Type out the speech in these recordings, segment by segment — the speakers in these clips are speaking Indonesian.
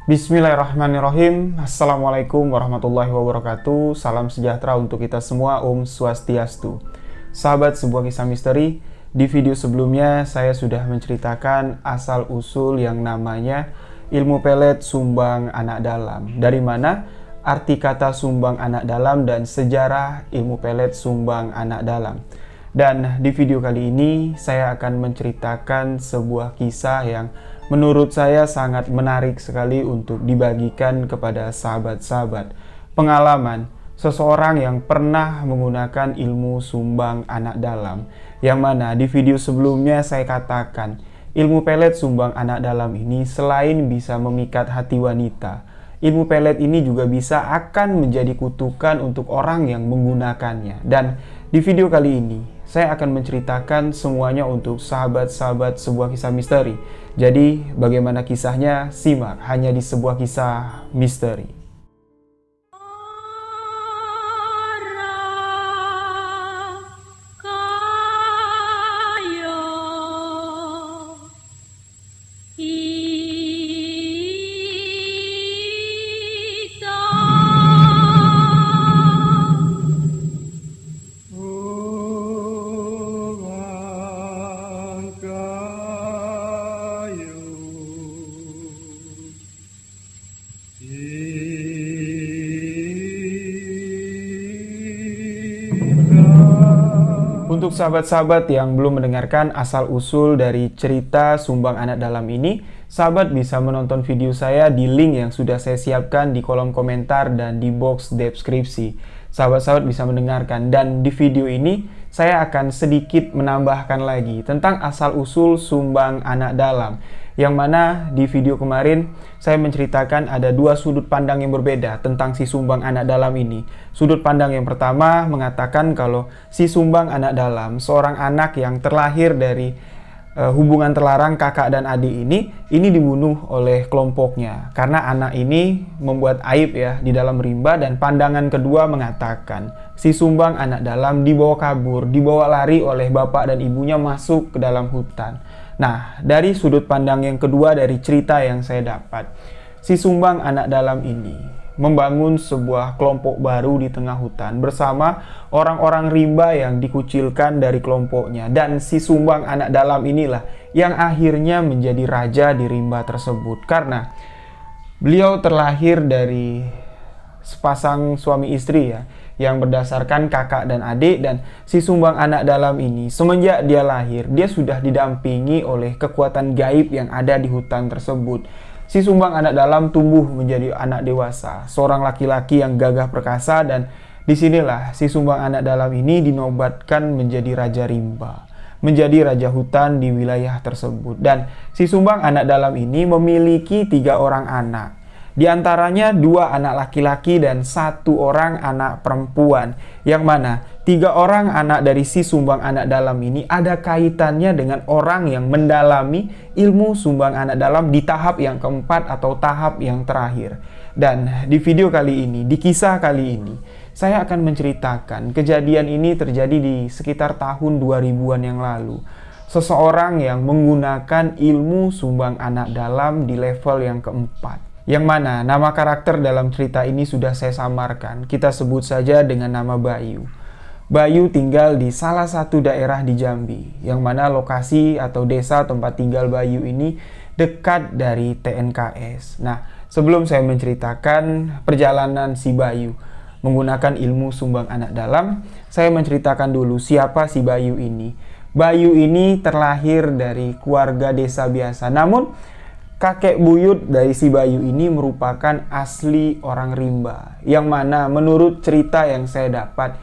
Bismillahirrahmanirrahim. Assalamualaikum warahmatullahi wabarakatuh. Salam sejahtera untuk kita semua. Om Swastiastu. Sahabat sebuah kisah misteri, di video sebelumnya saya sudah menceritakan asal-usul yang namanya ilmu pelet sumbang anak dalam. Dari mana arti kata sumbang anak dalam dan sejarah ilmu pelet sumbang anak dalam. Dan di video kali ini saya akan menceritakan sebuah kisah yang menurut saya sangat menarik sekali untuk dibagikan kepada sahabat-sahabat. Pengalaman seseorang yang pernah menggunakan ilmu sumbang anak dalam, yang mana di video sebelumnya saya katakan ilmu pelet sumbang anak dalam ini selain bisa memikat hati wanita, ilmu pelet ini juga bisa akan menjadi kutukan untuk orang yang menggunakannya. Dan di video kali ini saya akan menceritakan semuanya untuk sahabat-sahabat sebuah kisah misteri. Jadi, bagaimana kisahnya? Simak hanya di sebuah kisah misteri. Untuk sahabat-sahabat yang belum mendengarkan asal-usul dari cerita sumbang anak dalam ini, sahabat bisa menonton video saya di link yang sudah saya siapkan di kolom komentar dan di box deskripsi. Sahabat-sahabat bisa mendengarkan, dan di video ini saya akan sedikit menambahkan lagi tentang asal-usul sumbang anak dalam. Yang mana di video kemarin saya menceritakan ada dua sudut pandang yang berbeda tentang si sumbang anak dalam ini. Sudut pandang yang pertama mengatakan kalau si sumbang anak dalam, seorang anak yang terlahir dari hubungan terlarang kakak dan adik ini dibunuh oleh kelompoknya karena anak ini membuat aib ya di dalam rimba. Dan pandangan kedua mengatakan si sumbang anak dalam dibawa kabur, dibawa lari oleh bapak dan ibunya masuk ke dalam hutan. Nah, dari sudut pandang yang kedua dari cerita yang saya dapat, si sumbang anak dalam ini membangun sebuah kelompok baru di tengah hutan bersama orang-orang rimba yang dikucilkan dari kelompoknya. Dan si sumbang anak dalam inilah yang akhirnya menjadi raja di rimba tersebut karena beliau terlahir dari sepasang suami istri ya, yang berdasarkan kakak dan adik. Dan si sumbang anak dalam ini semenjak dia lahir, dia sudah didampingi oleh kekuatan gaib yang ada di hutan tersebut. Si sumbang anak dalam tumbuh menjadi anak dewasa, seorang laki-laki yang gagah perkasa. Dan disinilah si sumbang anak dalam ini dinobatkan menjadi raja rimba, menjadi raja hutan di wilayah tersebut. Dan si sumbang anak dalam ini memiliki 3 orang anak. Di antaranya 2 anak laki-laki dan 1 orang anak perempuan, yang mana 3 orang anak dari si sumbang anak dalam ini ada kaitannya dengan orang yang mendalami ilmu sumbang anak dalam di tahap yang keempat atau tahap yang terakhir. Dan di video kali ini, di kisah kali ini, saya akan menceritakan kejadian ini terjadi di sekitar tahun 2000-an yang lalu. Seseorang yang menggunakan ilmu sumbang anak dalam di level yang keempat, yang mana nama karakter dalam cerita ini sudah saya samarkan. Kita sebut saja dengan nama Bayu. Bayu tinggal di salah satu daerah di Jambi, yang mana lokasi atau desa tempat tinggal Bayu ini dekat dari TNKS. Nah, sebelum saya menceritakan perjalanan si Bayu menggunakan ilmu sumbang anak dalam, saya menceritakan dulu siapa si Bayu ini. Bayu ini terlahir dari keluarga desa biasa, namun kakek buyut dari si Bayu ini merupakan asli orang rimba, yang mana menurut cerita yang saya dapat,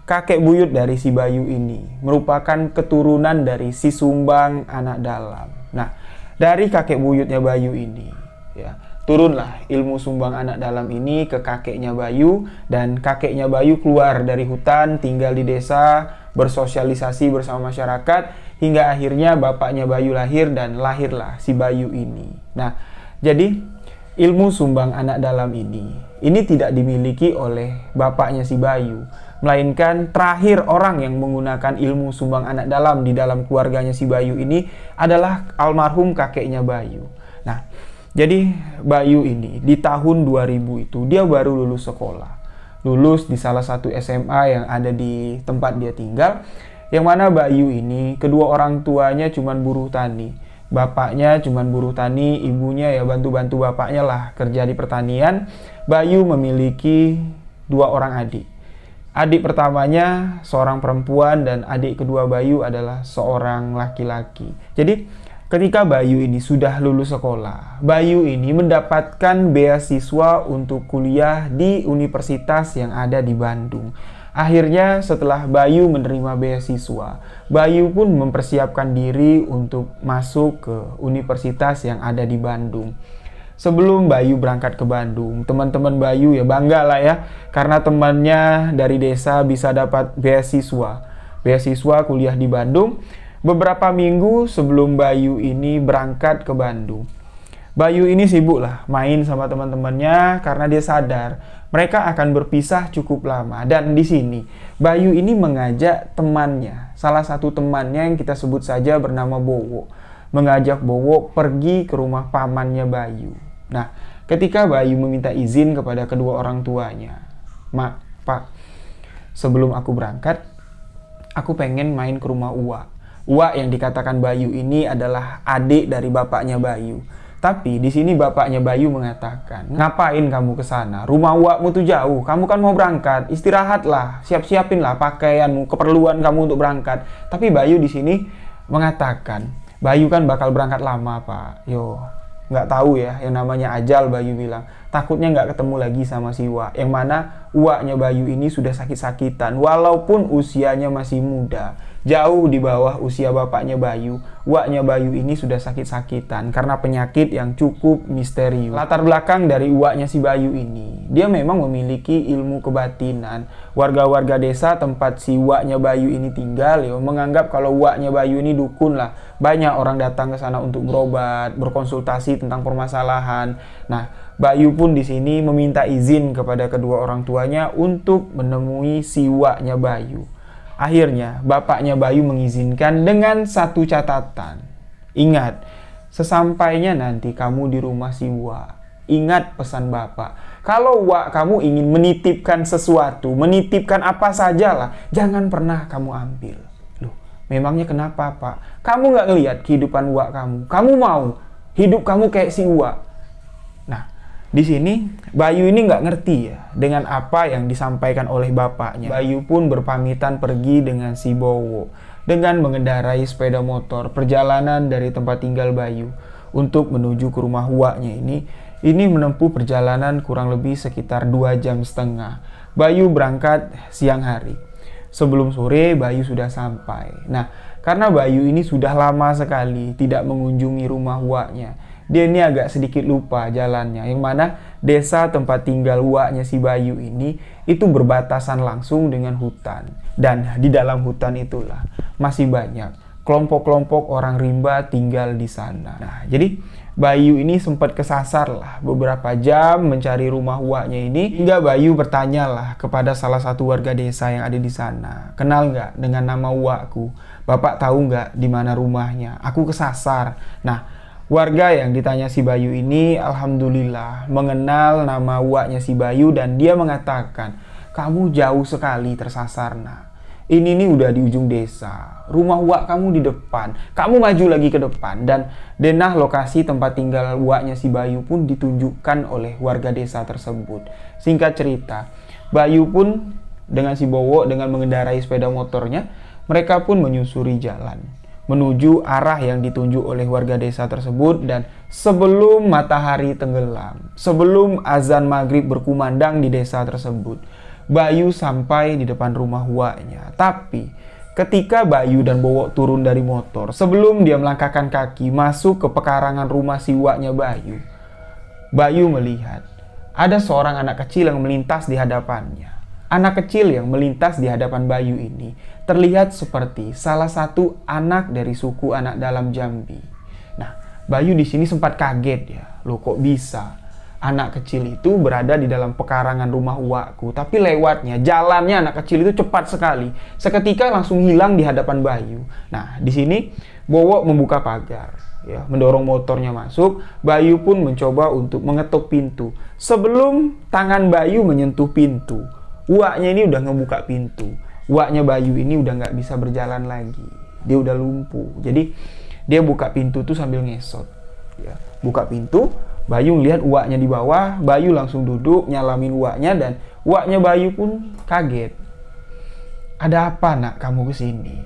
kakek buyut dari si Bayu ini merupakan keturunan dari si sumbang anak dalam. Nah, dari kakek buyutnya Bayu ini ya, turunlah ilmu sumbang anak dalam ini ke kakeknya Bayu. Dan kakeknya Bayu keluar dari hutan, tinggal di desa, bersosialisasi bersama masyarakat, hingga akhirnya bapaknya Bayu lahir dan lahirlah si Bayu ini. Nah, jadi ilmu sumbang anak dalam ini tidak dimiliki oleh bapaknya si Bayu, melainkan terakhir orang yang menggunakan ilmu sumbang anak dalam di dalam keluarganya si Bayu ini adalah almarhum kakeknya Bayu. Nah, Jadi Bayu ini di tahun 2000 itu dia baru lulus sekolah. Lulus di salah satu SMA yang ada di tempat dia tinggal. Yang mana Bayu ini kedua orang tuanya cuman buruh tani. Bapaknya cuman buruh tani, ibunya ya bantu-bantu bapaknya lah kerja di pertanian. Bayu memiliki 2 orang adik. Adik pertamanya seorang perempuan dan adik kedua Bayu adalah seorang laki-laki. Jadi ketika Bayu ini sudah lulus sekolah, Bayu ini mendapatkan beasiswa untuk kuliah di universitas yang ada di Bandung. Akhirnya setelah Bayu menerima beasiswa, Bayu pun mempersiapkan diri untuk masuk ke universitas yang ada di Bandung. Sebelum Bayu berangkat ke Bandung, teman-teman Bayu ya bangga lah ya, karena temannya dari desa bisa dapat beasiswa kuliah di Bandung. Beberapa minggu sebelum Bayu ini berangkat ke Bandung, Bayu ini sibuk lah main sama teman-temannya karena dia sadar mereka akan berpisah cukup lama. Dan di sini Bayu ini mengajak temannya, salah satu temannya yang kita sebut saja bernama Bowo, mengajak Bowo pergi ke rumah pamannya Bayu. Nah, ketika Bayu meminta izin kepada kedua orang tuanya, "Mak, Pak, sebelum aku berangkat, aku pengen main ke rumah Uwa." Uwa yang dikatakan Bayu ini adalah adik dari bapaknya Bayu. Tapi di sini bapaknya Bayu mengatakan, "Ngapain kamu ke sana? Rumah Uwamu tuh jauh. Kamu kan mau berangkat, istirahatlah, siap-siapinlah pakaianmu, keperluan kamu untuk berangkat." Tapi Bayu di sini mengatakan, "Bayu kan bakal berangkat lama, Pak. Yo, nggak tahu ya, yang namanya ajal," Bayu bilang. Takutnya nggak ketemu lagi sama si Uwa. Yang mana Uwanya Bayu ini sudah sakit-sakitan, walaupun usianya masih muda. Jauh di bawah usia bapaknya Bayu, Uwanya Bayu ini sudah sakit-sakitan karena penyakit yang cukup misterius. Latar belakang dari uwanya si Bayu ini, dia memang memiliki ilmu kebatinan. Warga-warga desa tempat si uwanya Bayu ini tinggal ya menganggap kalau uwanya Bayu ini dukun lah. Banyak orang datang ke sana untuk berobat, berkonsultasi tentang permasalahan. Nah, Bayu pun di sini meminta izin kepada kedua orang tuanya untuk menemui si uwanya Bayu. Akhirnya, bapaknya Bayu mengizinkan dengan satu catatan. Ingat, sesampainya nanti kamu di rumah si Uwa, ingat pesan bapak. Kalau Uwa kamu ingin menitipkan sesuatu, menitipkan apa sajalah, jangan pernah kamu ambil. Loh, memangnya kenapa, Pak? Kamu nggak ngelihat kehidupan Uwa kamu? Kamu mau hidup kamu kayak si Uwa? Nah, di sini Bayu ini nggak ngerti ya dengan apa yang disampaikan oleh bapaknya. Bayu pun berpamitan pergi dengan si Bowo dengan mengendarai sepeda motor. Perjalanan dari tempat tinggal Bayu untuk menuju ke rumah uwanya ini menempuh perjalanan kurang lebih sekitar 2,5 jam. Bayu berangkat siang hari. Sebelum sore Bayu sudah sampai. Nah, karena Bayu ini sudah lama sekali tidak mengunjungi rumah uwanya, dia ini agak sedikit lupa jalannya, yang mana desa tempat tinggal uwanya si Bayu ini itu berbatasan langsung dengan hutan. Dan di dalam hutan itulah masih banyak kelompok-kelompok orang rimba tinggal di sana. Nah, jadi Bayu ini sempat kesasar lah beberapa jam mencari rumah uwanya ini, hingga Bayu bertanya lah kepada salah satu warga desa yang ada di sana, "Kenal nggak dengan nama uwaku? Bapak tahu nggak di mana rumahnya? Aku kesasar." Nah, warga yang ditanya si Bayu ini alhamdulillah mengenal nama uwanya si Bayu dan dia mengatakan, "Kamu jauh sekali tersasar, nak. Ini nih udah di ujung desa. Rumah uwak kamu di depan. Kamu maju lagi ke depan." Dan denah lokasi tempat tinggal uwaknya si Bayu pun ditunjukkan oleh warga desa tersebut. Singkat cerita, Bayu pun dengan si Bowo dengan mengendarai sepeda motornya, mereka pun menyusuri jalan menuju arah yang ditunjuk oleh warga desa tersebut. Dan sebelum matahari tenggelam, sebelum azan maghrib berkumandang di desa tersebut, Bayu sampai di depan rumah uwaknya. Tapi ketika Bayu dan Bowo turun dari motor, sebelum dia melangkahkan kaki masuk ke pekarangan rumah si uwaknya Bayu, Bayu melihat ada seorang anak kecil yang melintas di hadapannya. Anak kecil yang melintas di hadapan Bayu ini terlihat seperti salah satu anak dari suku anak dalam Jambi. Nah, Bayu di sini sempat kaget ya. Loh, kok bisa anak kecil itu berada di dalam pekarangan rumah uwakku? Tapi lewatnya, jalannya anak kecil itu cepat sekali. Seketika langsung hilang di hadapan Bayu. Nah, di sini Bowo membuka pagar. ya, mendorong motornya masuk. Bayu pun mencoba untuk mengetuk pintu. Sebelum tangan Bayu menyentuh pintu, uaknya ini udah ngebuka pintu. Uaknya Bayu ini udah nggak bisa berjalan lagi, dia udah lumpuh. Jadi dia buka pintu tuh sambil ngesot, ya. Buka pintu, Bayu ngelihat uaknya di bawah. Bayu langsung duduk nyalamin uaknya, dan uaknya Bayu pun kaget. Ada apa nak kamu kesini?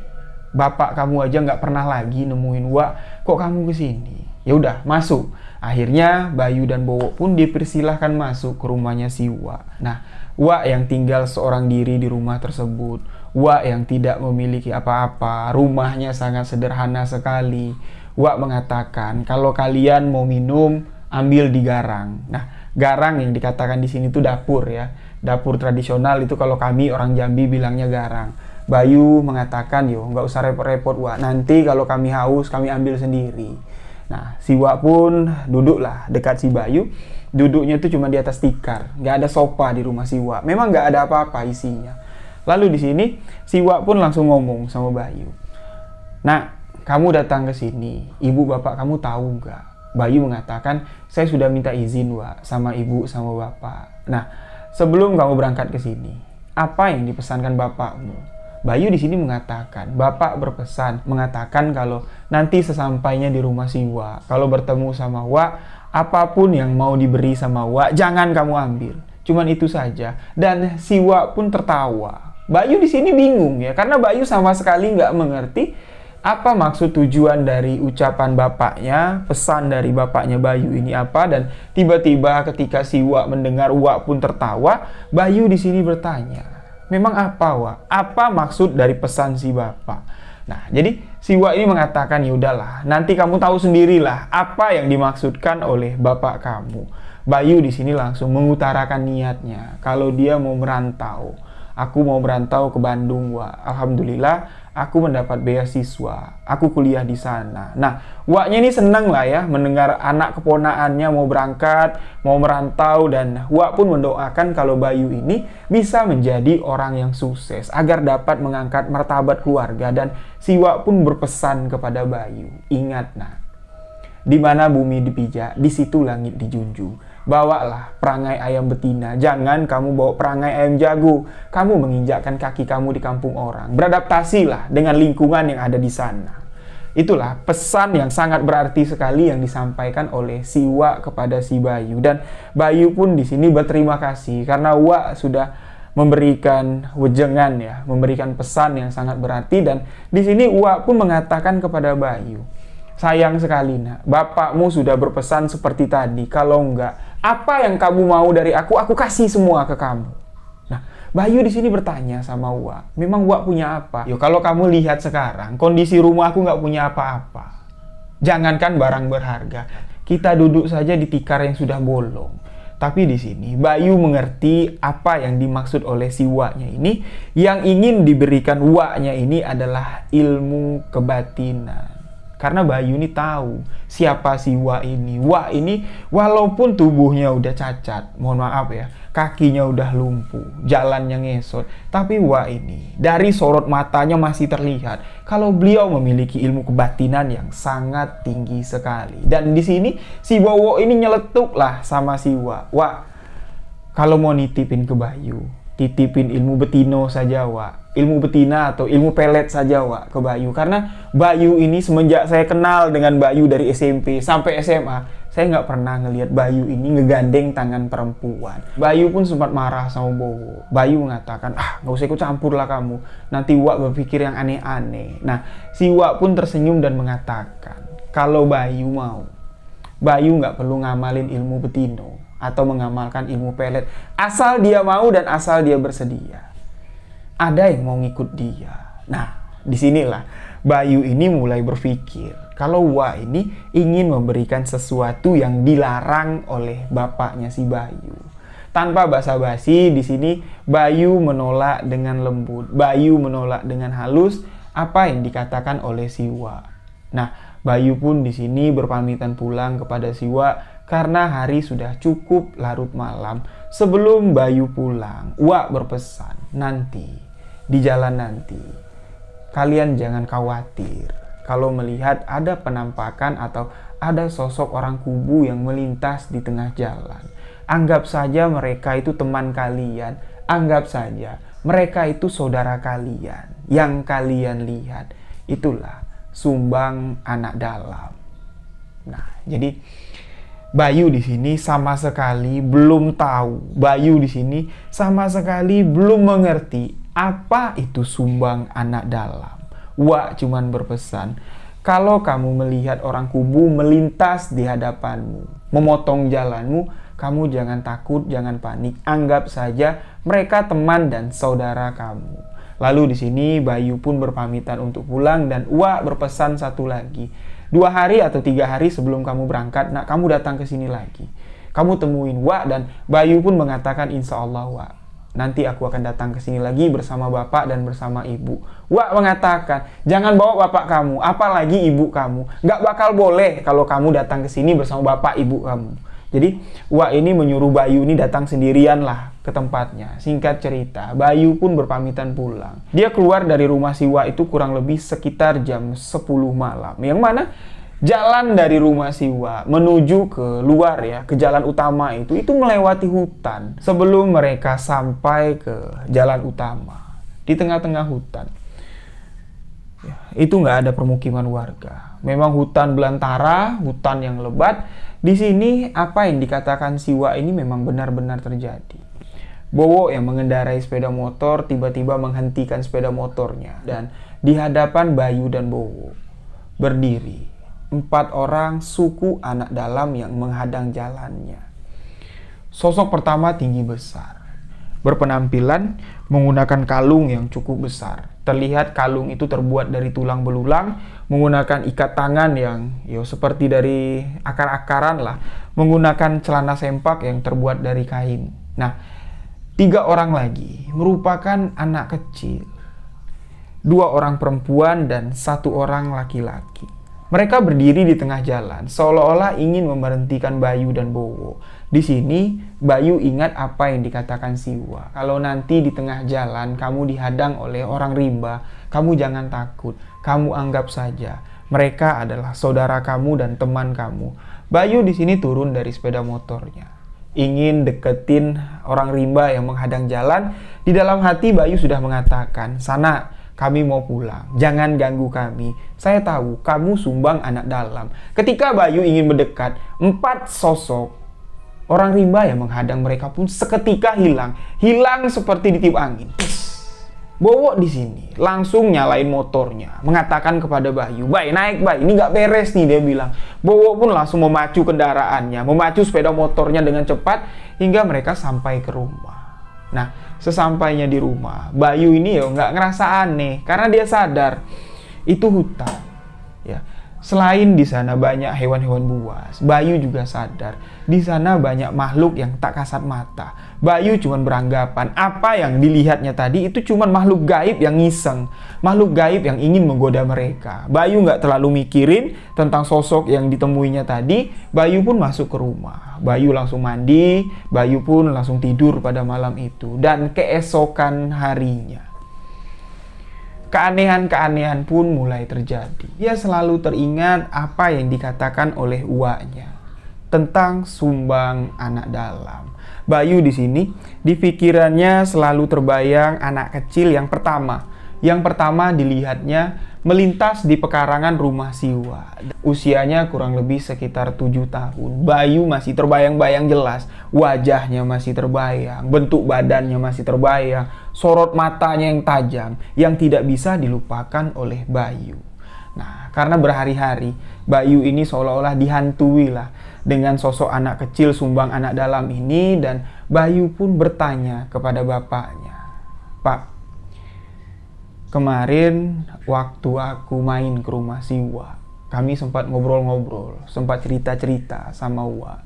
Bapak kamu aja nggak pernah lagi nemuin Wak, kok kamu kesini? Ya udah masuk. Akhirnya Bayu dan Bowo pun dipersilahkan masuk ke rumahnya si Wak. Nah, Wak yang tinggal seorang diri di rumah tersebut, Wak yang tidak memiliki apa-apa, rumahnya sangat sederhana sekali. Wak mengatakan kalau kalian mau minum ambil di garang. Nah, garang yang dikatakan di sini tuh dapur ya. Dapur tradisional itu kalau kami orang Jambi bilangnya garang. Bayu mengatakan, yo nggak usah repot-repot Wak, nanti kalau kami haus kami ambil sendiri. Nah, si Wak pun duduklah dekat si Bayu. Duduknya itu cuma di atas tikar, nggak ada sofa di rumah si Wak. Memang nggak ada apa-apa isinya. Lalu di sini si Wak pun langsung ngomong sama Bayu. Nah, kamu datang ke sini, ibu bapak kamu tahu nggak? Bayu mengatakan, saya sudah minta izin Wak sama ibu sama bapak. Nah, sebelum kamu berangkat ke sini, apa yang dipesankan bapakmu? Bayu di sini mengatakan, bapak berpesan mengatakan kalau nanti sesampainya di rumah si Wak, kalau bertemu sama Wak, apapun yang mau diberi sama Wak, jangan kamu ambil. Cuman itu saja. Dan si Wak pun tertawa. Bayu di sini bingung ya, karena Bayu sama sekali nggak mengerti apa maksud tujuan dari ucapan bapaknya, pesan dari bapaknya Bayu ini apa. Dan tiba-tiba ketika si Wak mendengar, Wak pun tertawa. Bayu di sini bertanya, memang apa Wak? Apa maksud dari pesan si bapak? Nah, jadi si Wak ini mengatakan, ya udahlah, nanti kamu tahu sendirilah apa yang dimaksudkan oleh bapak kamu. Bayu di sini langsung mengutarakan niatnya kalau dia mau merantau. Aku mau merantau ke Bandung, Wak. Alhamdulillah, aku mendapat beasiswa. Aku kuliah di sana. Nah, Waknya ini senang lah ya mendengar anak keponaannya mau berangkat, mau merantau. Dan Wak pun mendoakan kalau Bayu ini bisa menjadi orang yang sukses agar dapat mengangkat martabat keluarga. Dan si Wak pun berpesan kepada Bayu, ingat nak, di mana bumi dipijak, di situ langit dijunjung. Bawalah perangai ayam betina, jangan kamu bawa perangai ayam jago. Kamu menginjakkan kaki kamu di kampung orang. Beradaptasilah dengan lingkungan yang ada di sana. Itulah pesan yang sangat berarti sekali yang disampaikan oleh si Wak kepada si Bayu. Dan Bayu pun di sini berterima kasih karena Wak sudah memberikan wejengan ya, memberikan pesan yang sangat berarti. Dan di sini Wak pun mengatakan kepada Bayu, sayang sekali nak, bapakmu sudah berpesan seperti tadi. Kalau enggak, apa yang kamu mau dari aku kasih semua ke kamu. Nah, Bayu di sini bertanya sama Wak, memang Wak punya apa? Yo, kalau kamu lihat sekarang, kondisi rumah aku nggak punya apa-apa. Jangankan barang berharga, kita duduk saja di tikar yang sudah bolong. Tapi di sini Bayu mengerti apa yang dimaksud oleh si Waknya ini. Yang ingin diberikan Waknya ini adalah ilmu kebatinan. Karena Bayu ini tahu siapa si Wak ini. Wak ini walaupun tubuhnya udah cacat, mohon maaf ya, kakinya udah lumpuh, jalannya ngesot, tapi Wak ini dari sorot matanya masih terlihat kalau beliau memiliki ilmu kebatinan yang sangat tinggi sekali. Dan di sini si Bowo ini nyeletuk lah sama si Wak. Wak, kalau mau nitipin ke Bayu, titipin ilmu betino saja Wak. Ilmu betina atau ilmu pelet saja Wak ke Bayu. Karena Bayu ini semenjak saya kenal dengan Bayu dari SMP sampai SMA, saya nggak pernah ngelihat Bayu ini ngegandeng tangan perempuan. Bayu pun sempat marah sama Bowo. Bayu mengatakan, nggak usah ikut campur lah kamu, nanti Wak berpikir yang aneh-aneh. Nah, si Wak pun tersenyum dan mengatakan, kalau Bayu mau, Bayu nggak perlu ngamalin ilmu betino atau mengamalkan ilmu pelet, asal dia mau dan asal dia bersedia. Ada yang mau ngikut dia. Nah, disinilah Bayu ini mulai berpikir kalau Wak ini ingin memberikan sesuatu yang dilarang oleh bapaknya si Bayu. Tanpa basa-basi, di sini Bayu menolak dengan lembut. Bayu menolak dengan halus apa yang dikatakan oleh si Wak. Nah, Bayu pun di sini berpamitan pulang kepada si Wak karena hari sudah cukup larut malam. Sebelum Bayu pulang, Wak berpesan, nanti di jalan nanti kalian jangan khawatir kalau melihat ada penampakan atau ada sosok orang kubu yang melintas di tengah jalan. Anggap saja mereka itu teman kalian, anggap saja mereka itu saudara kalian. Yang kalian lihat itulah Sumbang Anak Dalam. Nah, jadi Bayu di sini sama sekali belum tahu. Bayu di sini sama sekali belum mengerti apa itu Sumbang Anak Dalam. Wak cuman berpesan, kalau kamu melihat orang kubu melintas di hadapanmu, memotong jalanmu, kamu jangan takut, jangan panik. Anggap saja mereka teman dan saudara kamu. Lalu di sini Bayu pun berpamitan untuk pulang dan Wak berpesan satu lagi. 2 hari atau 3 hari sebelum kamu berangkat, nak kamu datang ke sini lagi. Kamu temuin Wak, dan Bayu pun mengatakan, insya Allah Wak, nanti aku akan datang ke sini lagi bersama bapak dan bersama ibu. Wak mengatakan, jangan bawa bapak kamu, apalagi ibu kamu. Gak bakal boleh kalau kamu datang ke sini bersama bapak ibu kamu. Jadi Wak ini menyuruh Bayu ini datang sendirian lah ke tempatnya. Singkat cerita, Bayu pun berpamitan pulang. Dia keluar dari rumah si Wak itu kurang lebih sekitar jam 10 malam. Yang mana jalan dari rumah si Wak menuju ke luar ya, ke jalan utama itu melewati hutan. Sebelum mereka sampai ke jalan utama, di tengah-tengah hutan ya, itu nggak ada permukiman warga. Memang hutan belantara, hutan yang lebat. Di sini apa yang dikatakan si Wak ini memang benar-benar terjadi. Bowo yang mengendarai sepeda motor tiba-tiba menghentikan sepeda motornya, dan di hadapan Bayu dan Bowo berdiri 4 orang suku Anak Dalam yang menghadang jalannya. Sosok pertama tinggi besar, berpenampilan menggunakan kalung yang cukup besar. Terlihat kalung itu terbuat dari tulang belulang, menggunakan ikat tangan yang seperti dari akar-akaran lah, menggunakan celana sempak yang terbuat dari kain. Nah, 3 orang lagi merupakan anak kecil, 2 orang perempuan dan 1 orang laki-laki. Mereka berdiri di tengah jalan, seolah-olah ingin memberhentikan Bayu dan Bowo. Di sini, Bayu ingat apa yang dikatakan Siwa. Kalau nanti di tengah jalan kamu dihadang oleh orang rimba, kamu jangan takut. Kamu anggap saja mereka adalah saudara kamu dan teman kamu. Bayu di sini turun dari sepeda motornya, ingin deketin orang rimba yang menghadang jalan. Di dalam hati Bayu sudah mengatakan, sana, kami mau pulang, jangan ganggu kami. Saya tahu kamu Sumbang Anak Dalam. Ketika Bayu ingin mendekat, 4 sosok orang rimba yang menghadang mereka pun seketika hilang seperti ditiup angin. Bowo di sini langsung nyalain motornya, mengatakan kepada Bayu, "Bay, naik Bay, ini nggak beres nih," dia bilang. Bowo pun langsung memacu kendaraannya, memacu sepeda motornya dengan cepat hingga mereka sampai ke rumah. Nah, sesampainya di rumah, Bayu ini nggak ngerasa aneh karena dia sadar itu hutan. Ya, selain di sana banyak hewan-hewan buas, Bayu juga sadar di sana banyak makhluk yang tak kasat mata. Bayu cuma beranggapan apa yang dilihatnya tadi itu cuma makhluk gaib yang ngiseng, makhluk gaib yang ingin menggoda mereka. Bayu nggak terlalu mikirin tentang sosok yang ditemuinya tadi. Bayu pun masuk ke rumah. Bayu langsung mandi, Bayu pun langsung tidur pada malam itu. Dan keesokan harinya, keanehan-keanehan pun mulai terjadi. Dia selalu teringat apa yang dikatakan oleh uaknya tentang Sumbang Anak Dalam. Bayu di sini, di pikirannya selalu terbayang anak kecil yang pertama dilihatnya melintas di pekarangan rumah Siwa. Usianya kurang lebih sekitar 7 tahun. Bayu masih terbayang-bayang jelas. Wajahnya masih terbayang, bentuk badannya masih terbayang, sorot matanya yang tajam, yang tidak bisa dilupakan oleh Bayu. Nah, karena berhari-hari Bayu ini seolah-olah dihantui lah dengan sosok anak kecil Sumbang Anak Dalam ini, dan Bayu pun bertanya kepada bapaknya, "Pak, kemarin waktu aku main ke rumah Siwa, kami sempat ngobrol-ngobrol, sempat cerita-cerita sama Wak.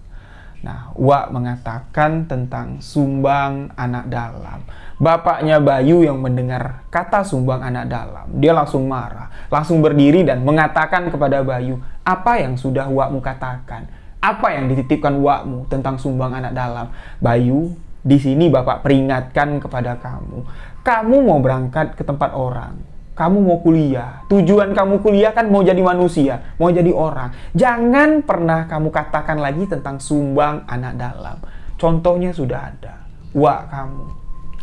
Nah, Wak mengatakan tentang Sumbang Anak Dalam." Bapaknya Bayu yang mendengar kata Sumbang Anak Dalam, dia langsung marah, langsung berdiri dan mengatakan kepada Bayu, "Apa yang sudah Wakmu katakan? Apa yang dititipkan Wakmu tentang Sumbang Anak Dalam?" "Bayu, di sini Bapak peringatkan kepada kamu. Kamu mau berangkat ke tempat orang, Kamu mau kuliah, tujuan kamu kuliah kan mau jadi manusia, mau jadi orang. Jangan pernah kamu katakan lagi tentang sumbang anak dalam. Contohnya sudah ada, uak kamu.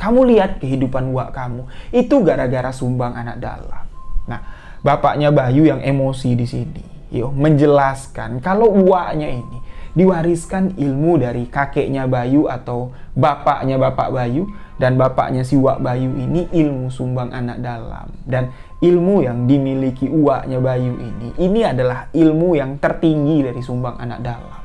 Kamu lihat kehidupan uak kamu, itu gara-gara sumbang anak dalam. Nah, bapaknya Bayu yang emosi di sini, menjelaskan kalau uaknya ini diwariskan ilmu dari kakeknya Bayu atau bapaknya Bapak Bayu, dan bapaknya si Uak Bayu ini ilmu sumbang anak dalam. Dan ilmu yang dimiliki uaknya Bayu ini adalah ilmu yang tertinggi dari sumbang anak dalam.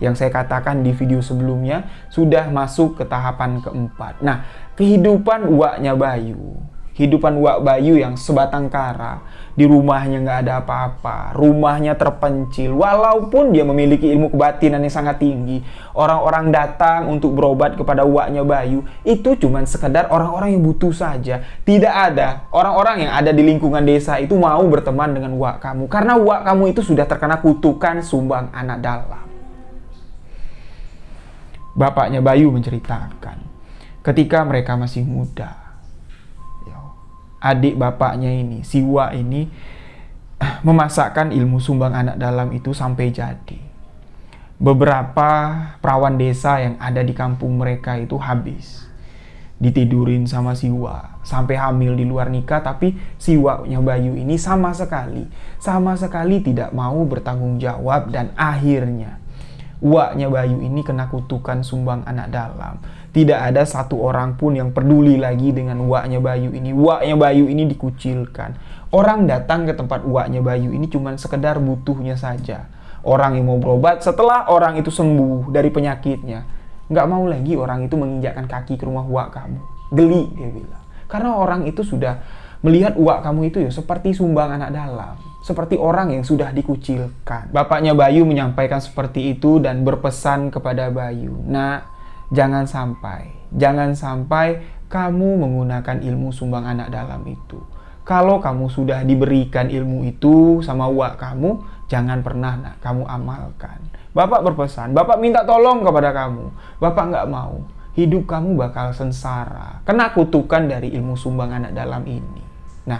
Yang saya katakan di video sebelumnya, sudah masuk ke tahapan keempat. Nah, kehidupan uaknya Bayu, kehidupan Uak Bayu yang sebatang kara, di rumahnya nggak ada apa-apa, rumahnya terpencil, walaupun dia memiliki ilmu kebatinan yang sangat tinggi. Orang-orang datang untuk berobat kepada uaknya Bayu, itu cuman sekedar orang-orang yang butuh saja. Tidak ada orang-orang yang ada di lingkungan desa itu mau berteman dengan uak kamu, karena uak kamu itu sudah terkena kutukan sumbang anak dalam. Bapaknya Bayu menceritakan, ketika mereka masih muda, adik bapaknya ini, si Uak ini memasakkan ilmu sumbang anak dalam itu sampai jadi. Beberapa perawan desa yang ada di kampung mereka itu habis ditidurin sama si Uak, sampai hamil di luar nikah. Tapi si Uaknya Bayu ini sama sekali tidak mau bertanggung jawab, dan akhirnya uaknya Bayu ini kena kutukan sumbang anak dalam. Tidak ada satu orang pun yang peduli lagi dengan uaknya Bayu ini. Uaknya Bayu ini dikucilkan. Orang datang ke tempat uaknya Bayu ini cuma sekedar butuhnya saja. Orang yang mau berobat setelah orang itu sembuh dari penyakitnya, nggak mau lagi orang itu menginjakkan kaki ke rumah uak kamu. Geli, dia bilang. Karena orang itu sudah melihat uak kamu itu seperti sumbang anak dalam, seperti orang yang sudah dikucilkan. Bapaknya Bayu menyampaikan seperti itu dan berpesan kepada Bayu, "Nak, jangan sampai kamu menggunakan ilmu sumbang anak dalam itu. Kalau kamu sudah diberikan ilmu itu sama uak kamu, jangan pernah kamu amalkan." Bapak berpesan, Bapak minta tolong kepada kamu. Bapak nggak mau. Hidup kamu bakal sengsara, kena kutukan dari ilmu sumbang anak dalam ini. Nah,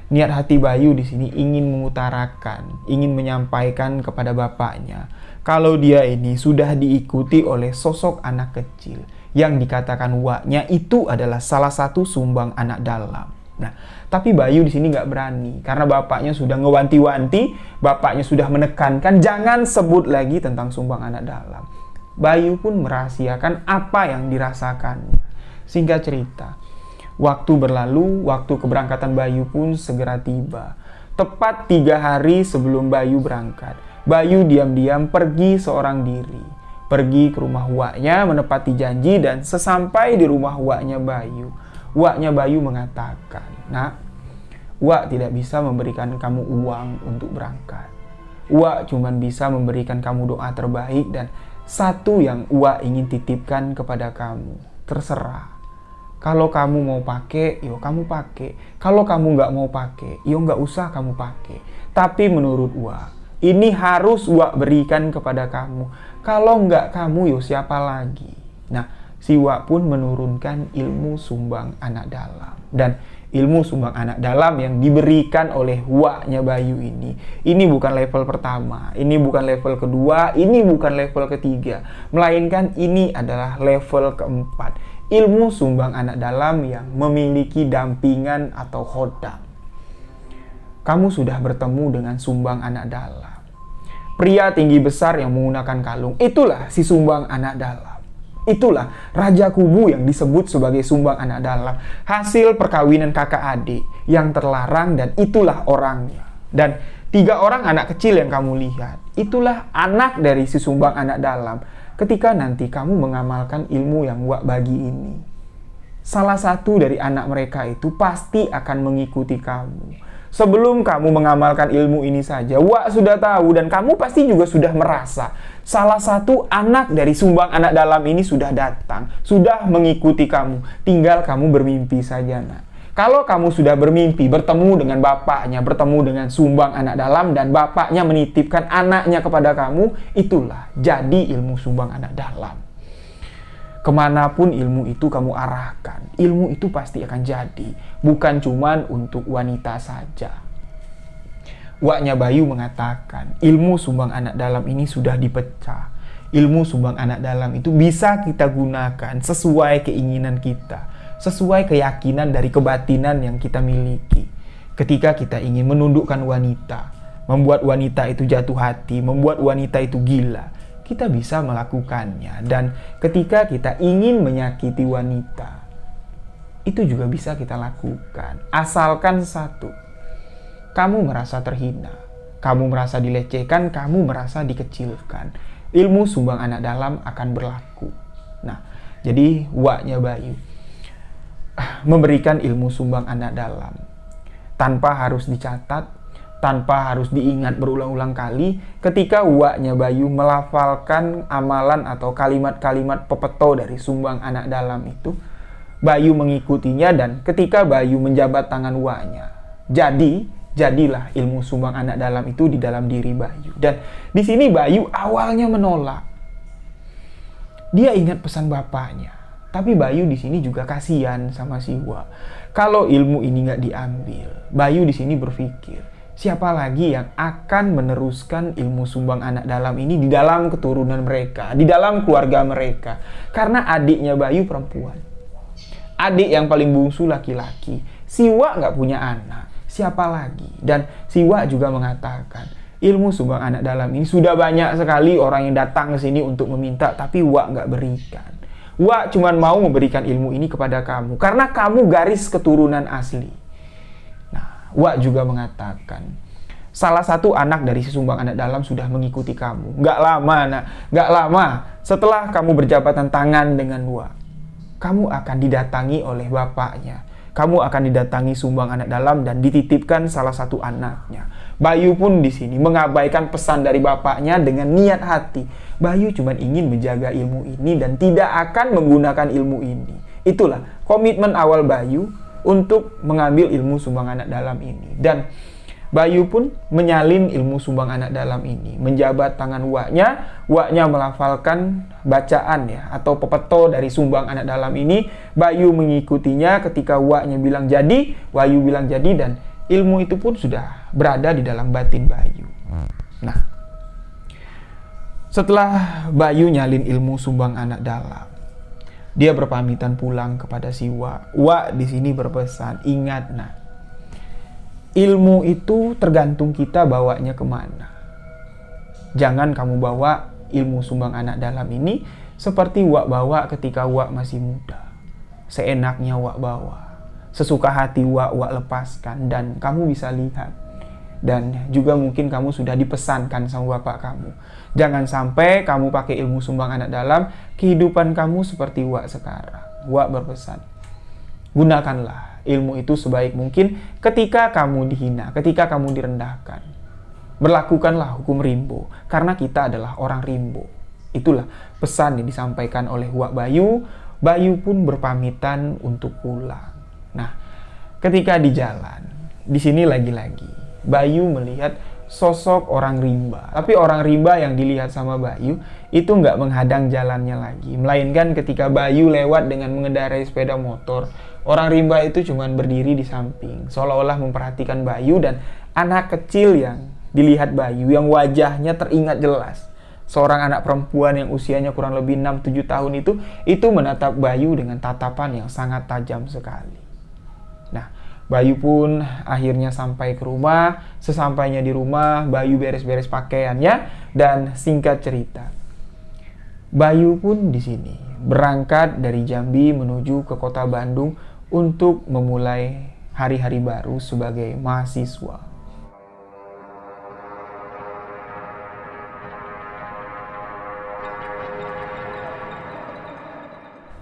niat hati Bayu di sini ingin mengutarakan, ingin menyampaikan kepada bapaknya, kalau dia ini sudah diikuti oleh sosok anak kecil yang dikatakan uaknya itu adalah salah satu sumbang anak dalam. Nah, tapi Bayu di sini nggak berani karena bapaknya sudah ngewanti-wanti, bapaknya sudah menekankan jangan sebut lagi tentang sumbang anak dalam. Bayu pun merahasiakan apa yang dirasakannya. Singkat cerita, waktu berlalu, waktu keberangkatan Bayu pun segera tiba. Tepat 3 hari sebelum Bayu berangkat, Bayu diam-diam pergi seorang diri. Pergi ke rumah uaknya menepati janji, dan sesampai di rumah uaknya Bayu mengatakan, "Nak, uak tidak bisa memberikan kamu uang untuk berangkat. Uak cuma bisa memberikan kamu doa terbaik, dan satu yang uak ingin titipkan kepada kamu. Terserah. Kalau kamu mau pakai, kamu pakai. Kalau kamu nggak mau pakai, nggak usah kamu pakai. Tapi menurut uak, ini harus uak berikan kepada kamu. Kalau nggak kamu, siapa lagi?" Nah, si uak pun menurunkan ilmu sumbang anak dalam. Dan ilmu sumbang anak dalam yang diberikan oleh uaknya Bayu ini bukan level pertama, ini bukan level kedua, ini bukan level ketiga, melainkan ini adalah level keempat. Ilmu sumbang anak dalam yang memiliki dampingan atau khodam. Kamu sudah bertemu dengan sumbang anak dalam. Pria tinggi besar yang menggunakan kalung, itulah si sumbang anak dalam. Itulah Raja Kubu yang disebut sebagai sumbang anak dalam. Hasil perkawinan kakak adik yang terlarang, dan itulah orangnya. Dan 3 orang anak kecil yang kamu lihat, itulah anak dari si sumbang anak dalam. Ketika nanti kamu mengamalkan ilmu yang uak bagi ini, salah satu dari anak mereka itu pasti akan mengikuti kamu. Sebelum kamu mengamalkan ilmu ini saja, uak sudah tahu, dan kamu pasti juga sudah merasa salah satu anak dari sumbang anak dalam ini sudah datang, sudah mengikuti kamu. Tinggal kamu bermimpi saja, nak. Kalau kamu sudah bermimpi bertemu dengan bapaknya, bertemu dengan sumbang anak dalam, dan bapaknya menitipkan anaknya kepada kamu, itulah jadi ilmu sumbang anak dalam. Kemanapun ilmu itu kamu arahkan, ilmu itu pasti akan jadi. Bukan cuman untuk wanita saja. Waknya Bayu mengatakan, ilmu sumbang anak dalam ini sudah dipecah. Ilmu sumbang anak dalam itu bisa kita gunakan sesuai keinginan kita, sesuai keyakinan dari kebatinan yang kita miliki. Ketika kita ingin menundukkan wanita, membuat wanita itu jatuh hati, membuat wanita itu gila, kita bisa melakukannya. Dan ketika kita ingin menyakiti wanita, itu juga bisa kita lakukan. Asalkan satu, kamu merasa terhina, kamu merasa dilecehkan, kamu merasa dikecilkan, ilmu sumbang anak dalam akan berlaku. Nah, jadi waknya Bayu memberikan ilmu sumbang anak dalam tanpa harus dicatat, tanpa harus diingat berulang-ulang kali. Ketika waknya Bayu melafalkan amalan atau kalimat-kalimat pepeto dari sumbang anak dalam itu, Bayu mengikutinya, dan ketika Bayu menjabat tangan waknya, jadilah ilmu sumbang anak dalam itu di dalam diri Bayu. Dan di sini Bayu awalnya menolak. Dia ingat pesan bapaknya, tapi Bayu di sini juga kasihan sama si Wak. Kalau ilmu ini nggak diambil, Bayu di sini berpikir, siapa lagi yang akan meneruskan ilmu sumbang anak dalam ini di dalam keturunan mereka, di dalam keluarga mereka? Karena adiknya Bayu perempuan, adik yang paling bungsu laki-laki. Si Wak nggak punya anak, siapa lagi? Dan si Wak juga mengatakan, ilmu sumbang anak dalam ini sudah banyak sekali orang yang datang ke sini untuk meminta, tapi Wak nggak berikan. Wak cuma mau memberikan ilmu ini kepada kamu karena kamu garis keturunan asli. Wak juga mengatakan, salah satu anak dari si sumbang anak dalam sudah mengikuti kamu. Gak lama setelah kamu berjabatan tangan dengan Wak, kamu akan didatangi oleh bapaknya. Kamu akan didatangi sumbang anak dalam dan dititipkan salah satu anaknya. Bayu pun di sini mengabaikan pesan dari bapaknya dengan niat hati. Bayu cuma ingin menjaga ilmu ini dan tidak akan menggunakan ilmu ini. Itulah komitmen awal Bayu untuk mengambil ilmu sumbang anak dalam ini. Dan Bayu pun menyalin ilmu sumbang anak dalam ini, menjabat tangan waknya melafalkan bacaan ya atau pepeto dari sumbang anak dalam ini. Bayu mengikutinya. Ketika waknya bilang jadi, Bayu bilang jadi, dan ilmu itu pun sudah berada di dalam batin Bayu. Nah, setelah Bayu nyalin ilmu sumbang anak dalam, dia berpamitan pulang kepada si Wak. Wak di sini berpesan, ingat nak, ilmu itu tergantung kita bawanya kemana. Jangan kamu bawa ilmu sumbang anak dalam ini seperti Wak bawa ketika Wak masih muda. Seenaknya Wak bawa, sesuka hati Wak lepaskan, dan kamu bisa lihat. Dan juga mungkin kamu sudah dipesankan sama bapak kamu, jangan sampai kamu pakai ilmu sumbang anak dalam kehidupan kamu seperti Wak sekarang. Wak berpesan, gunakanlah ilmu itu sebaik mungkin ketika kamu dihina, ketika kamu direndahkan. Berlakukanlah hukum rimbo, karena kita adalah orang rimbo. Itulah pesan yang disampaikan oleh Wak Bayu. Bayu pun berpamitan untuk pulang. Nah, ketika di jalan, di sini lagi-lagi Bayu melihat sosok orang rimba. Tapi orang rimba yang dilihat sama Bayu itu nggak menghadang jalannya lagi. Melainkan ketika Bayu lewat dengan mengendarai sepeda motor, orang rimba itu cuma berdiri di samping, seolah-olah memperhatikan Bayu. Dan anak kecil yang dilihat Bayu, yang wajahnya teringat jelas, seorang anak perempuan yang usianya kurang lebih 6-7 tahun itu menatap Bayu dengan tatapan yang sangat tajam sekali. Nah, Bayu pun akhirnya sampai ke rumah. Sesampainya di rumah, Bayu beres-beres pakaiannya, dan singkat cerita, Bayu pun di sini berangkat dari Jambi menuju ke kota Bandung untuk memulai hari-hari baru sebagai mahasiswa.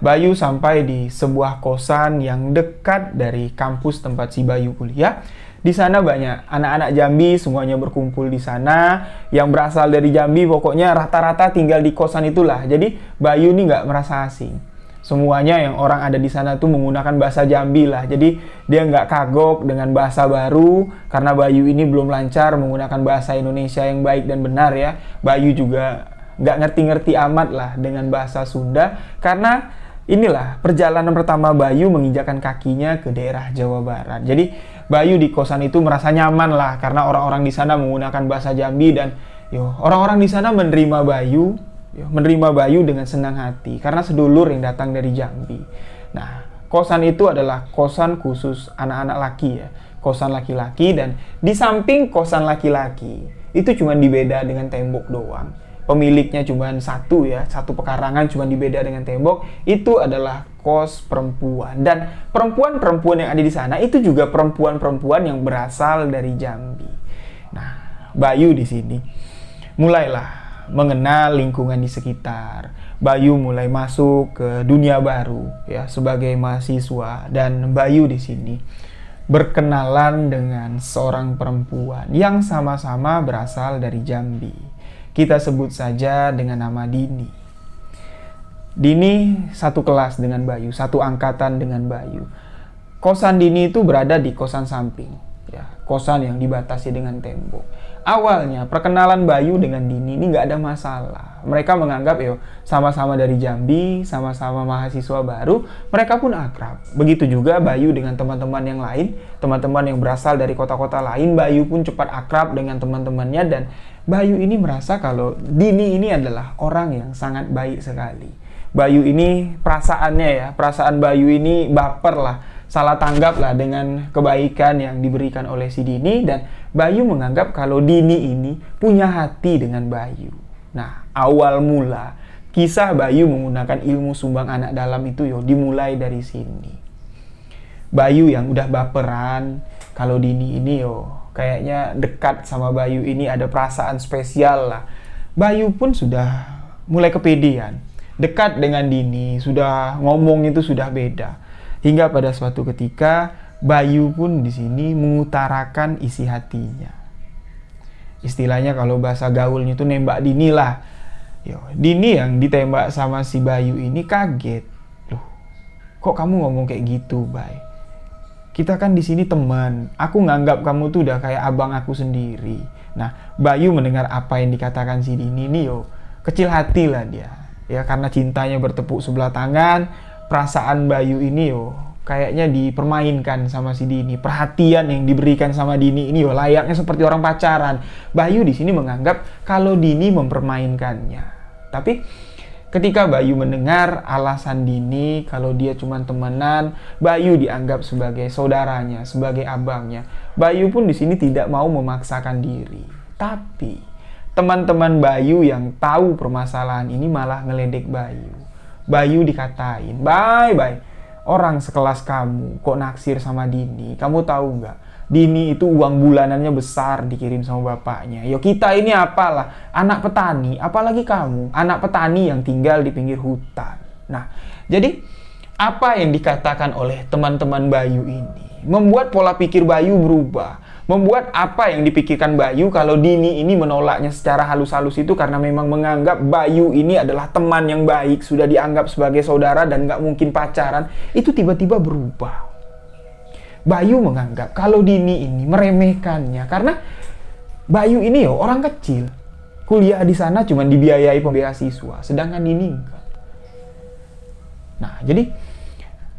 Bayu sampai di sebuah kosan yang dekat dari kampus tempat si Bayu kuliah. Di sana banyak anak-anak Jambi, semuanya berkumpul di sana. Yang berasal dari Jambi, pokoknya rata-rata tinggal di kosan itulah. Jadi Bayu ini nggak merasa asing. Semuanya yang orang ada di sana tuh menggunakan bahasa Jambi lah. Jadi dia nggak kagok dengan bahasa baru, karena Bayu ini belum lancar menggunakan bahasa Indonesia yang baik dan benar ya. Bayu juga nggak ngerti-ngerti amat lah dengan bahasa Sunda, karena inilah perjalanan pertama Bayu menginjakan kakinya ke daerah Jawa Barat. Jadi Bayu di kosan itu merasa nyaman lah karena orang-orang di sana menggunakan bahasa Jambi, dan orang-orang di sana menerima Bayu dengan senang hati karena sedulur yang datang dari Jambi. Nah, kosan itu adalah kosan khusus anak-anak laki ya, kosan laki-laki, dan di samping kosan laki-laki itu cuma dibeda dengan tembok doang. Pemiliknya cuma satu pekarangan, cuma dibeda dengan tembok. Itu adalah kos perempuan, dan perempuan-perempuan yang ada di sana itu juga perempuan-perempuan yang berasal dari Jambi. Nah, Bayu di sini mulailah mengenal lingkungan di sekitar. Bayu mulai masuk ke dunia baru ya sebagai mahasiswa, dan Bayu di sini berkenalan dengan seorang perempuan yang sama-sama berasal dari Jambi. Kita sebut saja dengan nama Dini. Dini satu kelas dengan Bayu, satu angkatan dengan Bayu. Kosan Dini itu berada di kosan samping, ya, kosan yang dibatasi dengan tembok. Awalnya perkenalan Bayu dengan Dini ini nggak ada masalah. Mereka menganggap sama-sama dari Jambi, sama-sama mahasiswa baru, mereka pun akrab. Begitu juga Bayu dengan teman-teman yang lain, teman-teman yang berasal dari kota-kota lain. Bayu pun cepat akrab dengan teman-temannya, dan Bayu ini merasa kalau Dini ini adalah orang yang sangat baik sekali. Bayu ini perasaan Bayu ini baper lah, salah tanggap lah dengan kebaikan yang diberikan oleh si Dini, dan Bayu menganggap kalau Dini ini punya hati dengan Bayu. Nah, awal mula kisah Bayu menggunakan ilmu sumbang anak dalam itu dimulai dari sini. Bayu yang udah baperan kalau Dini ini kayaknya dekat sama Bayu ini, ada perasaan spesial lah. Bayu pun sudah mulai kepedean, dekat dengan Dini, sudah ngomong itu sudah beda. Hingga pada suatu ketika Bayu pun di sini mengutarakan isi hatinya. Istilahnya kalau bahasa gaulnya itu nembak Dini lah. Dini yang ditembak sama si Bayu ini kaget. Loh, kok kamu ngomong kayak gitu, Bay? Kita kan di sini teman. Aku nganggap kamu tuh udah kayak abang aku sendiri. Nah, Bayu mendengar apa yang dikatakan si Dini ini kecil hati lah dia. Ya, karena cintanya bertepuk sebelah tangan, perasaan Bayu ini kayaknya dipermainkan sama si Dini. Perhatian yang diberikan sama Dini ini layaknya seperti orang pacaran. Bayu di sini menganggap kalau Dini mempermainkannya. Tapi ketika Bayu mendengar alasan Dini kalau dia cuma temenan, Bayu dianggap sebagai saudaranya, sebagai abangnya. Bayu pun di sini tidak mau memaksakan diri. Tapi teman-teman Bayu yang tahu permasalahan ini malah ngeledek Bayu. Bayu dikatain, "Bye, orang sekelas kamu kok naksir sama Dini? Kamu tahu nggak? Dini itu uang bulanannya besar dikirim sama bapaknya. Kita ini apalah, anak petani, apalagi kamu, anak petani yang tinggal di pinggir hutan." Nah, jadi apa yang dikatakan oleh teman-teman Bayu ini membuat pola pikir Bayu berubah. Membuat apa yang dipikirkan Bayu kalau Dini ini menolaknya secara halus-halus itu karena memang menganggap Bayu ini adalah teman yang baik, sudah dianggap sebagai saudara dan nggak mungkin pacaran, itu tiba-tiba berubah. Bayu menganggap kalau Dini ini meremehkannya karena Bayu ini orang kecil, kuliah di sana cuma dibiayai beasiswa, sedangkan Dini enggak. Nah, jadi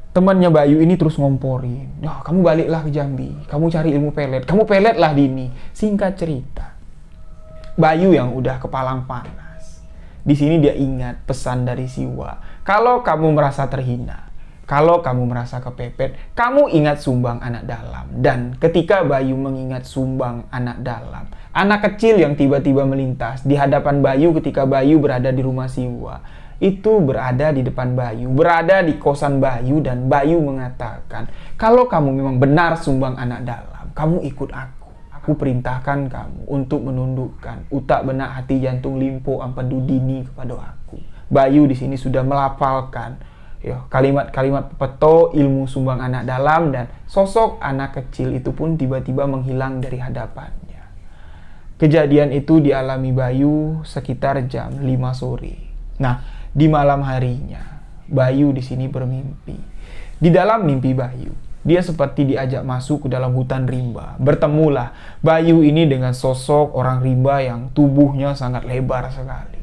temannya Bayu ini terus ngomporin, kamu baliklah ke Jambi, kamu cari ilmu pelet, kamu pelet lah Dini. Singkat cerita, Bayu yang udah kepalang panas, di sini dia ingat pesan dari Siwa. Kalau kamu merasa terhina, kalau kamu merasa kepepet, kamu ingat sumbang anak dalam. Dan ketika Bayu mengingat sumbang anak dalam, anak kecil yang tiba-tiba melintas di hadapan Bayu ketika Bayu berada di rumah Siwa, itu berada di depan Bayu, berada di kosan Bayu, dan Bayu mengatakan, "Kalau kamu memang benar sumbang anak dalam, kamu ikut aku. Aku perintahkan kamu untuk menundukkan utak benak hati jantung limpo ampedu Dini kepada aku." Bayu di sini sudah melafalkan kalimat-kalimat peto ilmu sumbang anak dalam, dan sosok anak kecil itu pun tiba-tiba menghilang dari hadapannya. Kejadian itu dialami Bayu sekitar jam 5 sore. Nah, di malam harinya, Bayu di sini bermimpi. Di dalam mimpi Bayu, dia seperti diajak masuk ke dalam hutan rimba. Bertemulah Bayu ini dengan sosok orang rimba yang tubuhnya sangat lebar sekali.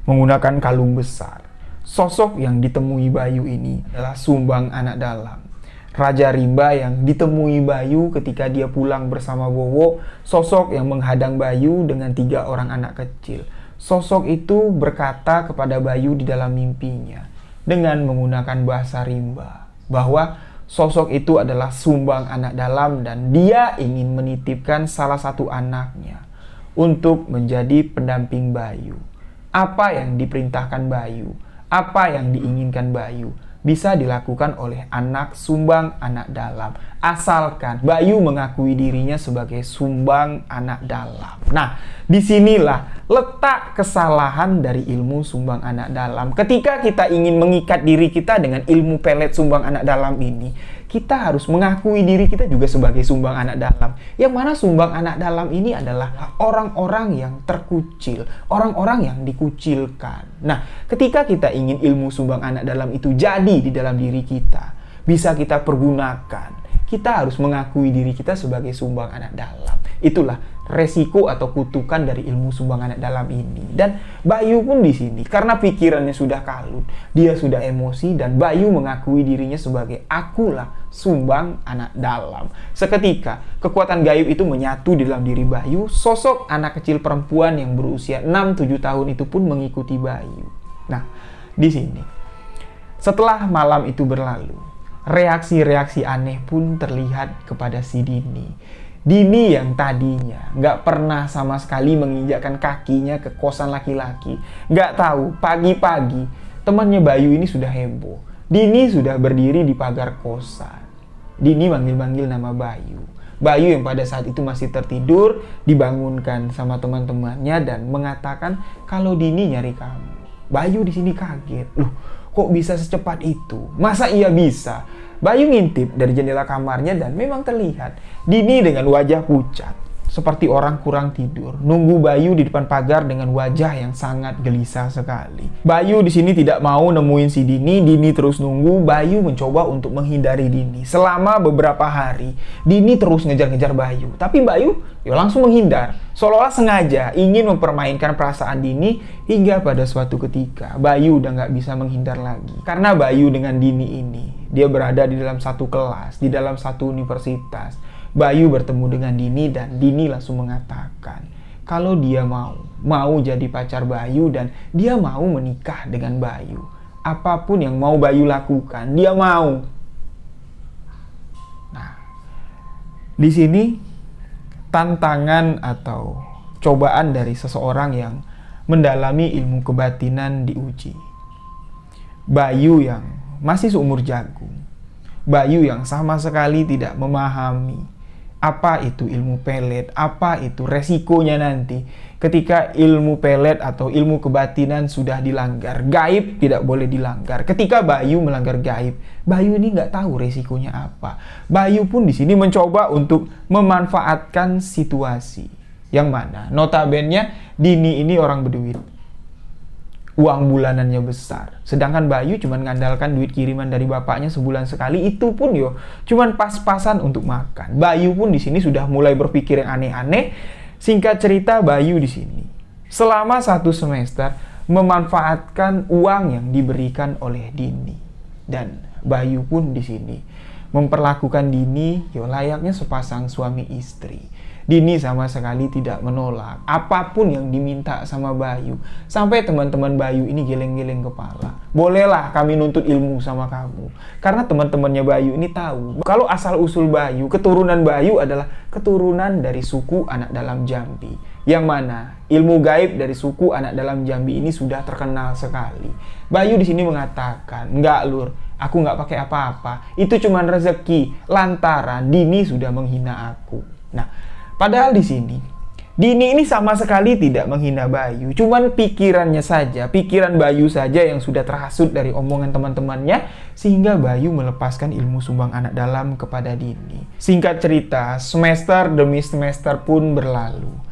menggunakan kalung besar. Sosok yang ditemui Bayu ini adalah Sumbang Anak Dalam, Raja Rimba yang ditemui Bayu ketika dia pulang bersama Bowo. Sosok yang menghadang Bayu dengan 3 orang anak kecil. Sosok itu berkata kepada Bayu di dalam mimpinya dengan menggunakan bahasa rimba bahwa sosok itu adalah Sumbang Anak Dalam dan dia ingin menitipkan salah satu anaknya untuk menjadi pendamping Bayu. Apa yang diperintahkan Bayu, apa yang diinginkan Bayu bisa dilakukan oleh anak Sumbang Anak Dalam, asalkan Bayu mengakui dirinya sebagai Sumbang Anak Dalam. Nah, disinilah letak kesalahan dari ilmu Sumbang Anak Dalam. Ketika kita ingin mengikat diri kita dengan ilmu pelet Sumbang Anak Dalam ini, kita harus mengakui diri kita juga sebagai Sumbang Anak Dalam. Yang mana Sumbang Anak Dalam ini adalah orang-orang yang terkucil, orang-orang yang dikucilkan. Nah, ketika kita ingin ilmu Sumbang Anak Dalam itu jadi di dalam diri kita, bisa kita pergunakan, kita harus mengakui diri kita sebagai Sumbang Anak Dalam. Itulah resiko atau kutukan dari ilmu Sumbang Anak Dalam ini. Dan Bayu pun di sini karena pikirannya sudah kalut, dia sudah emosi, dan Bayu mengakui dirinya sebagai akulah Sumbang Anak Dalam. Seketika kekuatan gaib itu menyatu di dalam diri Bayu. Sosok anak kecil perempuan yang berusia 6-7 tahun itu pun mengikuti Bayu. Nah, di sini setelah malam itu berlalu, reaksi-reaksi aneh pun terlihat kepada si Dini. Dini yang tadinya nggak pernah sama sekali menginjakkan kakinya ke kosan laki-laki. Nggak tahu, pagi-pagi temannya Bayu ini sudah heboh. Dini sudah berdiri di pagar kosan. Dini manggil-manggil nama Bayu. Bayu yang pada saat itu masih tertidur dibangunkan sama teman-temannya dan mengatakan kalau Dini nyari kamu. Bayu di sini kaget. Loh, kok bisa secepat itu? Masa iya bisa? Bayu ngintip dari jendela kamarnya dan memang terlihat Dini dengan wajah pucat seperti orang kurang tidur, nunggu Bayu di depan pagar dengan wajah yang sangat gelisah sekali. Bayu di sini tidak mau nemuin si Dini. Dini terus nunggu. Bayu mencoba untuk menghindari Dini. Selama beberapa hari Dini terus ngejar-ngejar Bayu, tapi Bayu langsung menghindar, seolah-olah sengaja ingin mempermainkan perasaan Dini. Hingga pada suatu ketika Bayu udah nggak bisa menghindar lagi, karena Bayu dengan Dini ini dia berada di dalam satu kelas, di dalam satu universitas. Bayu bertemu dengan Dini dan Dini langsung mengatakan kalau dia mau jadi pacar Bayu dan dia mau menikah dengan Bayu. Apapun yang mau Bayu lakukan, dia mau. Nah, di sini tantangan atau cobaan dari seseorang yang mendalami ilmu kebatinan diuji. Bayu yang masih seumur jagung, Bayu yang sama sekali tidak memahami apa itu ilmu pelet, apa itu resikonya nanti ketika ilmu pelet atau ilmu kebatinan sudah dilanggar. Gaib tidak boleh dilanggar. Ketika Bayu melanggar gaib, Bayu ini nggak tahu resikonya apa. Bayu pun di sini mencoba untuk memanfaatkan situasi yang mana notabene Dini ini orang berduit, uang bulanannya besar, sedangkan Bayu cuma ngandalkan duit kiriman dari bapaknya sebulan sekali, itu pun cuman pas-pasan untuk makan. Bayu pun di sini sudah mulai berpikir yang aneh-aneh. Singkat cerita, Bayu di sini selama 1 semester memanfaatkan uang yang diberikan oleh Dini, dan Bayu pun di sini memperlakukan Dini layaknya sepasang suami istri. Dini sama sekali tidak menolak apapun yang diminta sama Bayu. Sampai teman-teman Bayu ini geleng-geleng kepala. Bolehlah kami nuntut ilmu sama kamu. Karena teman-temannya Bayu ini tahu kalau asal-usul Bayu, keturunan Bayu adalah keturunan dari suku Anak Dalam Jambi. Yang mana ilmu gaib dari suku Anak Dalam Jambi ini sudah terkenal sekali. Bayu di sini mengatakan, "Enggak, Lur, aku nggak pakai apa-apa. Itu cuma rezeki lantaran Dini sudah menghina aku." Nah, padahal di sini Dini ini sama sekali tidak menghina Bayu, cuman pikirannya saja, pikiran Bayu saja yang sudah terhasut dari omongan teman-temannya, sehingga Bayu melepaskan ilmu Sumbang Anak Dalam kepada Dini. Singkat cerita, semester demi semester pun berlalu.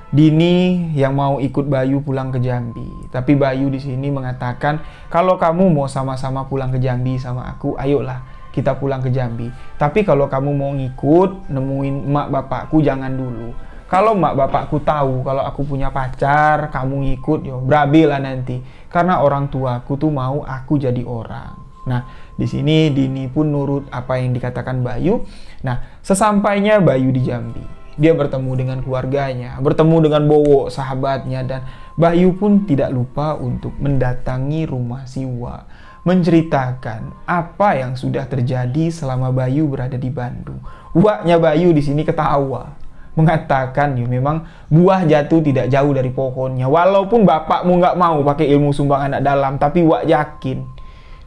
Dini yang mau ikut Bayu pulang ke Jambi, tapi Bayu di sini mengatakan kalau kamu mau sama-sama pulang ke Jambi sama aku, ayolah kita pulang ke Jambi. Tapi kalau kamu mau ngikut nemuin emak bapakku, jangan dulu. Kalau mak bapakku tahu kalau aku punya pacar, kamu ngikut, yo berabe lah nanti. Karena orang tuaku tuh mau aku jadi orang. Nah, di sini Dini pun nurut apa yang dikatakan Bayu. Nah, sesampainya Bayu di Jambi, dia bertemu dengan keluarganya, bertemu dengan Bowo, sahabatnya, dan Bayu pun tidak lupa untuk mendatangi rumah si Wak, menceritakan apa yang sudah terjadi selama Bayu berada di Bandung. Waknya Bayu di sini ketawa, mengatakan ya memang buah jatuh tidak jauh dari pohonnya. Walaupun bapakmu nggak mau pakai ilmu sumbang anak dalam, tapi Wak yakin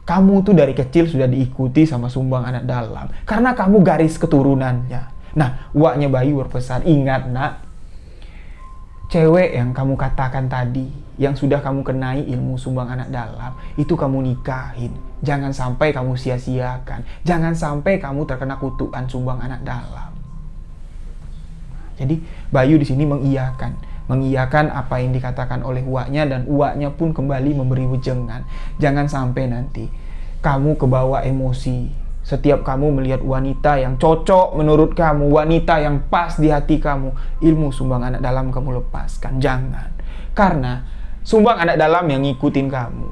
kamu tuh dari kecil sudah diikuti sama sumbang anak dalam karena kamu garis keturunannya. Nah, Waknya Bayu berpesan, ingat nak, cewek yang kamu katakan tadi, yang sudah kamu kenai ilmu sumbang anak dalam, itu kamu nikahin. Jangan sampai kamu sia-siakan. Jangan sampai kamu terkena kutukan sumbang anak dalam. Jadi Bayu di sini mengiyakan apa yang dikatakan oleh Waknya, dan Waknya pun kembali memberi wejangan. Jangan sampai nanti kamu kebawa emosi. Setiap kamu melihat wanita yang cocok menurut kamu, wanita yang pas di hati kamu, ilmu sumbang anak dalam kamu lepaskan. Jangan. Karena sumbang anak dalam yang ngikutin kamu.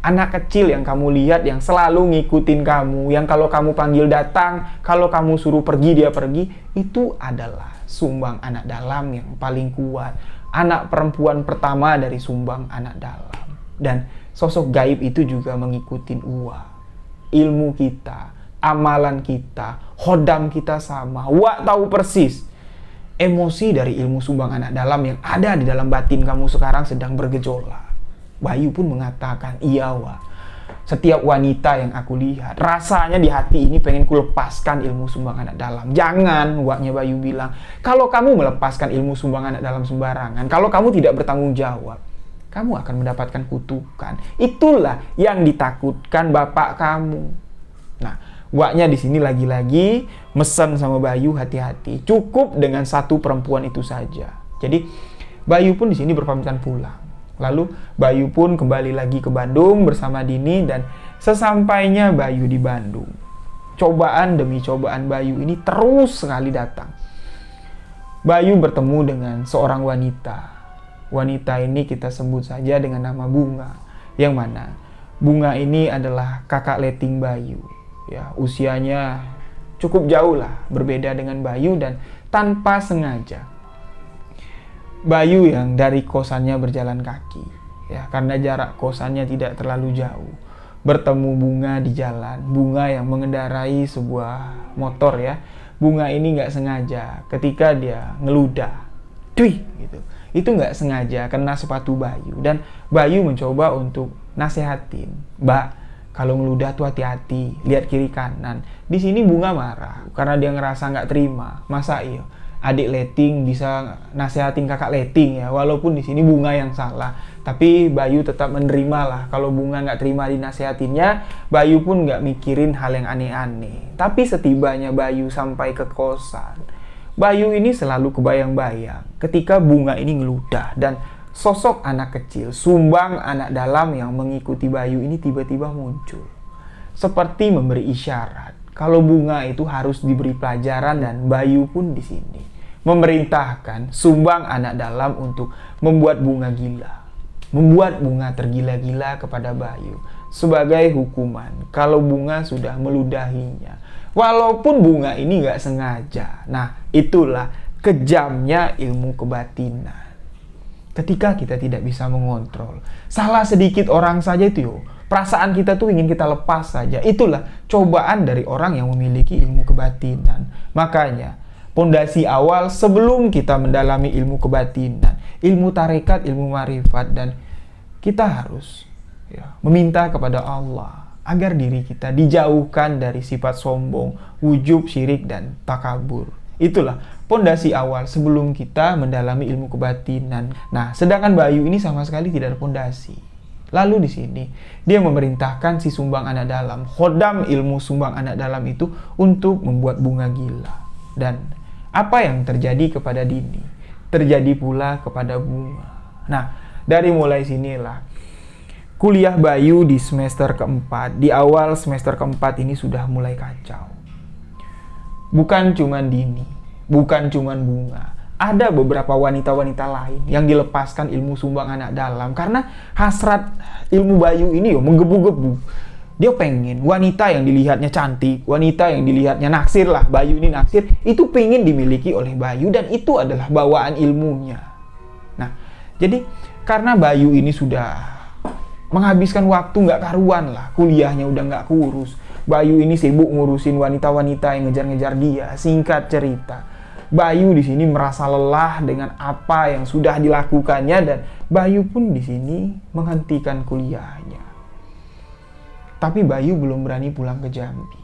Anak kecil yang kamu lihat yang selalu ngikutin kamu, yang kalau kamu panggil datang, kalau kamu suruh pergi dia pergi, itu adalah sumbang anak dalam yang paling kuat, anak perempuan pertama dari sumbang anak dalam. Dan sosok gaib itu juga mengikuti Wak. Ilmu kita, amalan kita, khodam kita sama. Wak tahu persis emosi dari ilmu sumbang anak dalam yang ada di dalam batin kamu sekarang sedang bergejolak. Bayu pun mengatakan, iya Wak, setiap wanita yang aku lihat, rasanya di hati ini pengen ku lepaskan ilmu sumbang anak dalam. Jangan, Waknya Bayu bilang, kalau kamu melepaskan ilmu sumbang anak dalam sembarangan, kalau kamu tidak bertanggung jawab, kamu akan mendapatkan kutukan. Itulah yang ditakutkan bapak kamu. Nah, Waknya di sini lagi-lagi mesen sama Bayu, hati-hati. Cukup dengan satu perempuan itu saja. Jadi Bayu pun di sini berpamitan pulang. Lalu Bayu pun kembali lagi ke Bandung bersama Dini, dan sesampainya Bayu di Bandung, cobaan demi cobaan Bayu ini terus sekali datang. Bayu bertemu dengan seorang wanita. Wanita ini kita sebut saja dengan nama Bunga, yang mana Bunga ini adalah kakak leting Bayu. Ya, usianya cukup jauh lah, berbeda dengan Bayu, dan tanpa sengaja Bayu yang dari kosannya berjalan kaki, ya karena jarak kosannya tidak terlalu jauh, bertemu Bunga di jalan. Bunga yang mengendarai sebuah motor ya. Bunga ini nggak sengaja ketika dia ngeludah, gitu. Itu nggak sengaja kena sepatu Bayu, dan Bayu mencoba untuk nasehatin, Mbak, kalau ngeludah tuh hati-hati, lihat kiri kanan. Di sini Bunga marah karena dia ngerasa nggak terima. Masa iya adik leting bisa nasehatin kakak leting ya, walaupun di sini Bunga yang salah, tapi Bayu tetap menerima lah. Kalau Bunga nggak terima dinasehatinnya, Bayu pun nggak mikirin hal yang aneh-aneh. Tapi setibanya Bayu sampai ke kosan, Bayu ini selalu kebayang-bayang ketika Bunga ini ngeludah, dan sosok anak kecil, sumbang anak dalam yang mengikuti Bayu ini tiba-tiba muncul, seperti memberi isyarat kalau Bunga itu harus diberi pelajaran. Dan Bayu pun di sini memerintahkan sumbang anak dalam untuk membuat Bunga gila, membuat Bunga tergila-gila kepada Bayu sebagai hukuman kalau Bunga sudah meludahinya, walaupun Bunga ini gak sengaja. Nah, itulah kejamnya ilmu kebatinan. Ketika kita tidak bisa mengontrol, salah sedikit orang saja itu perasaan kita tuh ingin kita lepas saja. Itulah cobaan dari orang yang memiliki ilmu kebatinan. Makanya pondasi awal sebelum kita mendalami ilmu kebatinan, ilmu tarekat, ilmu marifat, dan kita harus meminta kepada Allah agar diri kita dijauhkan dari sifat sombong, ujub, syirik, dan takabur. Itulah pondasi awal sebelum kita mendalami ilmu kebatinan. Nah, sedangkan Bayu ini sama sekali tidak ada pondasi. Lalu di sini dia memerintahkan si sumbang anak dalam, khodam ilmu sumbang anak dalam itu, untuk membuat Bunga gila. Dan apa yang terjadi kepada Dini terjadi pula kepada Bunga. Nah, dari mulai sinilah kuliah Bayu di semester keempat, di awal semester keempat ini sudah mulai kacau. Bukan cuman Dini, bukan cuman Bunga, ada beberapa wanita-wanita lain yang dilepaskan ilmu sumbang anak dalam karena hasrat ilmu Bayu ini menggebu-gebu. Dia pengen wanita yang dilihatnya cantik, wanita yang dilihatnya naksir lah, Bayu ini naksir, itu pengen dimiliki oleh Bayu dan itu adalah bawaan ilmunya. Nah, jadi karena Bayu ini sudah menghabiskan waktu nggak karuan lah, kuliahnya udah nggak kurus, Bayu ini sibuk ngurusin wanita-wanita yang ngejar-ngejar dia. Singkat cerita, Bayu di sini merasa lelah dengan apa yang sudah dilakukannya dan Bayu pun di sini menghentikan kuliahnya. Tapi Bayu belum berani pulang ke Jambi.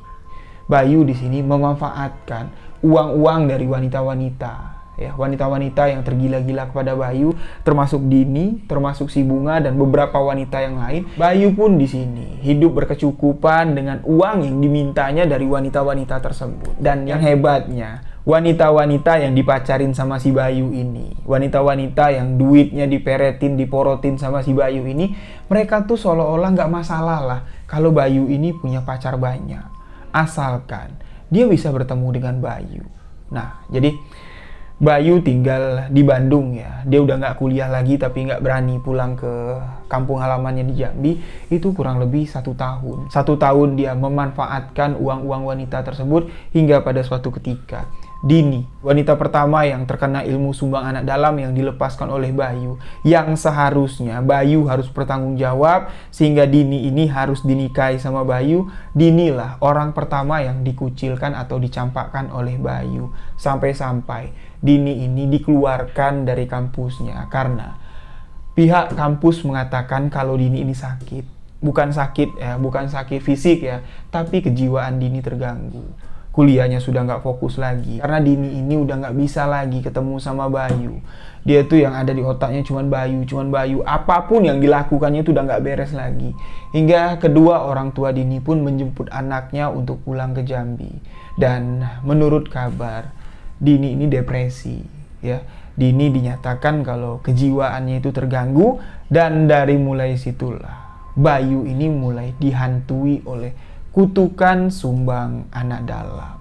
Bayu di sini memanfaatkan uang-uang dari wanita-wanita, ya, wanita-wanita yang tergila-gila kepada Bayu, termasuk Dini, termasuk si Bunga dan beberapa wanita yang lain. Bayu pun di sini hidup berkecukupan dengan uang yang dimintanya dari wanita-wanita tersebut. Dan yang hebatnya, wanita-wanita yang dipacarin sama si Bayu ini, wanita-wanita yang duitnya diperetin, diporotin sama si Bayu ini, mereka tuh seolah-olah nggak masalah lah kalau Bayu ini punya pacar banyak, asalkan dia bisa bertemu dengan Bayu. Nah, jadi Bayu tinggal di Bandung ya. Dia udah nggak kuliah lagi tapi nggak berani pulang ke kampung halamannya di Jambi. Itu kurang lebih 1 tahun. 1 tahun dia memanfaatkan uang-uang wanita tersebut hingga pada suatu ketika Dini, wanita pertama yang terkena ilmu sumbang anak dalam yang dilepaskan oleh Bayu, yang seharusnya Bayu harus bertanggung jawab sehingga Dini ini harus dinikahi sama Bayu. Dinilah orang pertama yang dikucilkan atau dicampakkan oleh Bayu. Sampai-sampai Dini ini dikeluarkan dari kampusnya karena pihak kampus mengatakan kalau Dini ini sakit. Bukan sakit ya, bukan sakit fisik ya, tapi kejiwaan Dini terganggu. Kuliahnya sudah nggak fokus lagi karena Dini ini udah nggak bisa lagi ketemu sama Bayu. Dia tuh yang ada di otaknya cuman Bayu. Apapun yang dilakukannya itu udah nggak beres lagi. Hingga kedua orang tua Dini pun menjemput anaknya untuk pulang ke Jambi. Dan menurut kabar, Dini ini depresi ya. Dini dinyatakan kalau kejiwaannya itu terganggu dan dari mulai situlah Bayu ini mulai dihantui oleh kutukan sumbang anak dalam.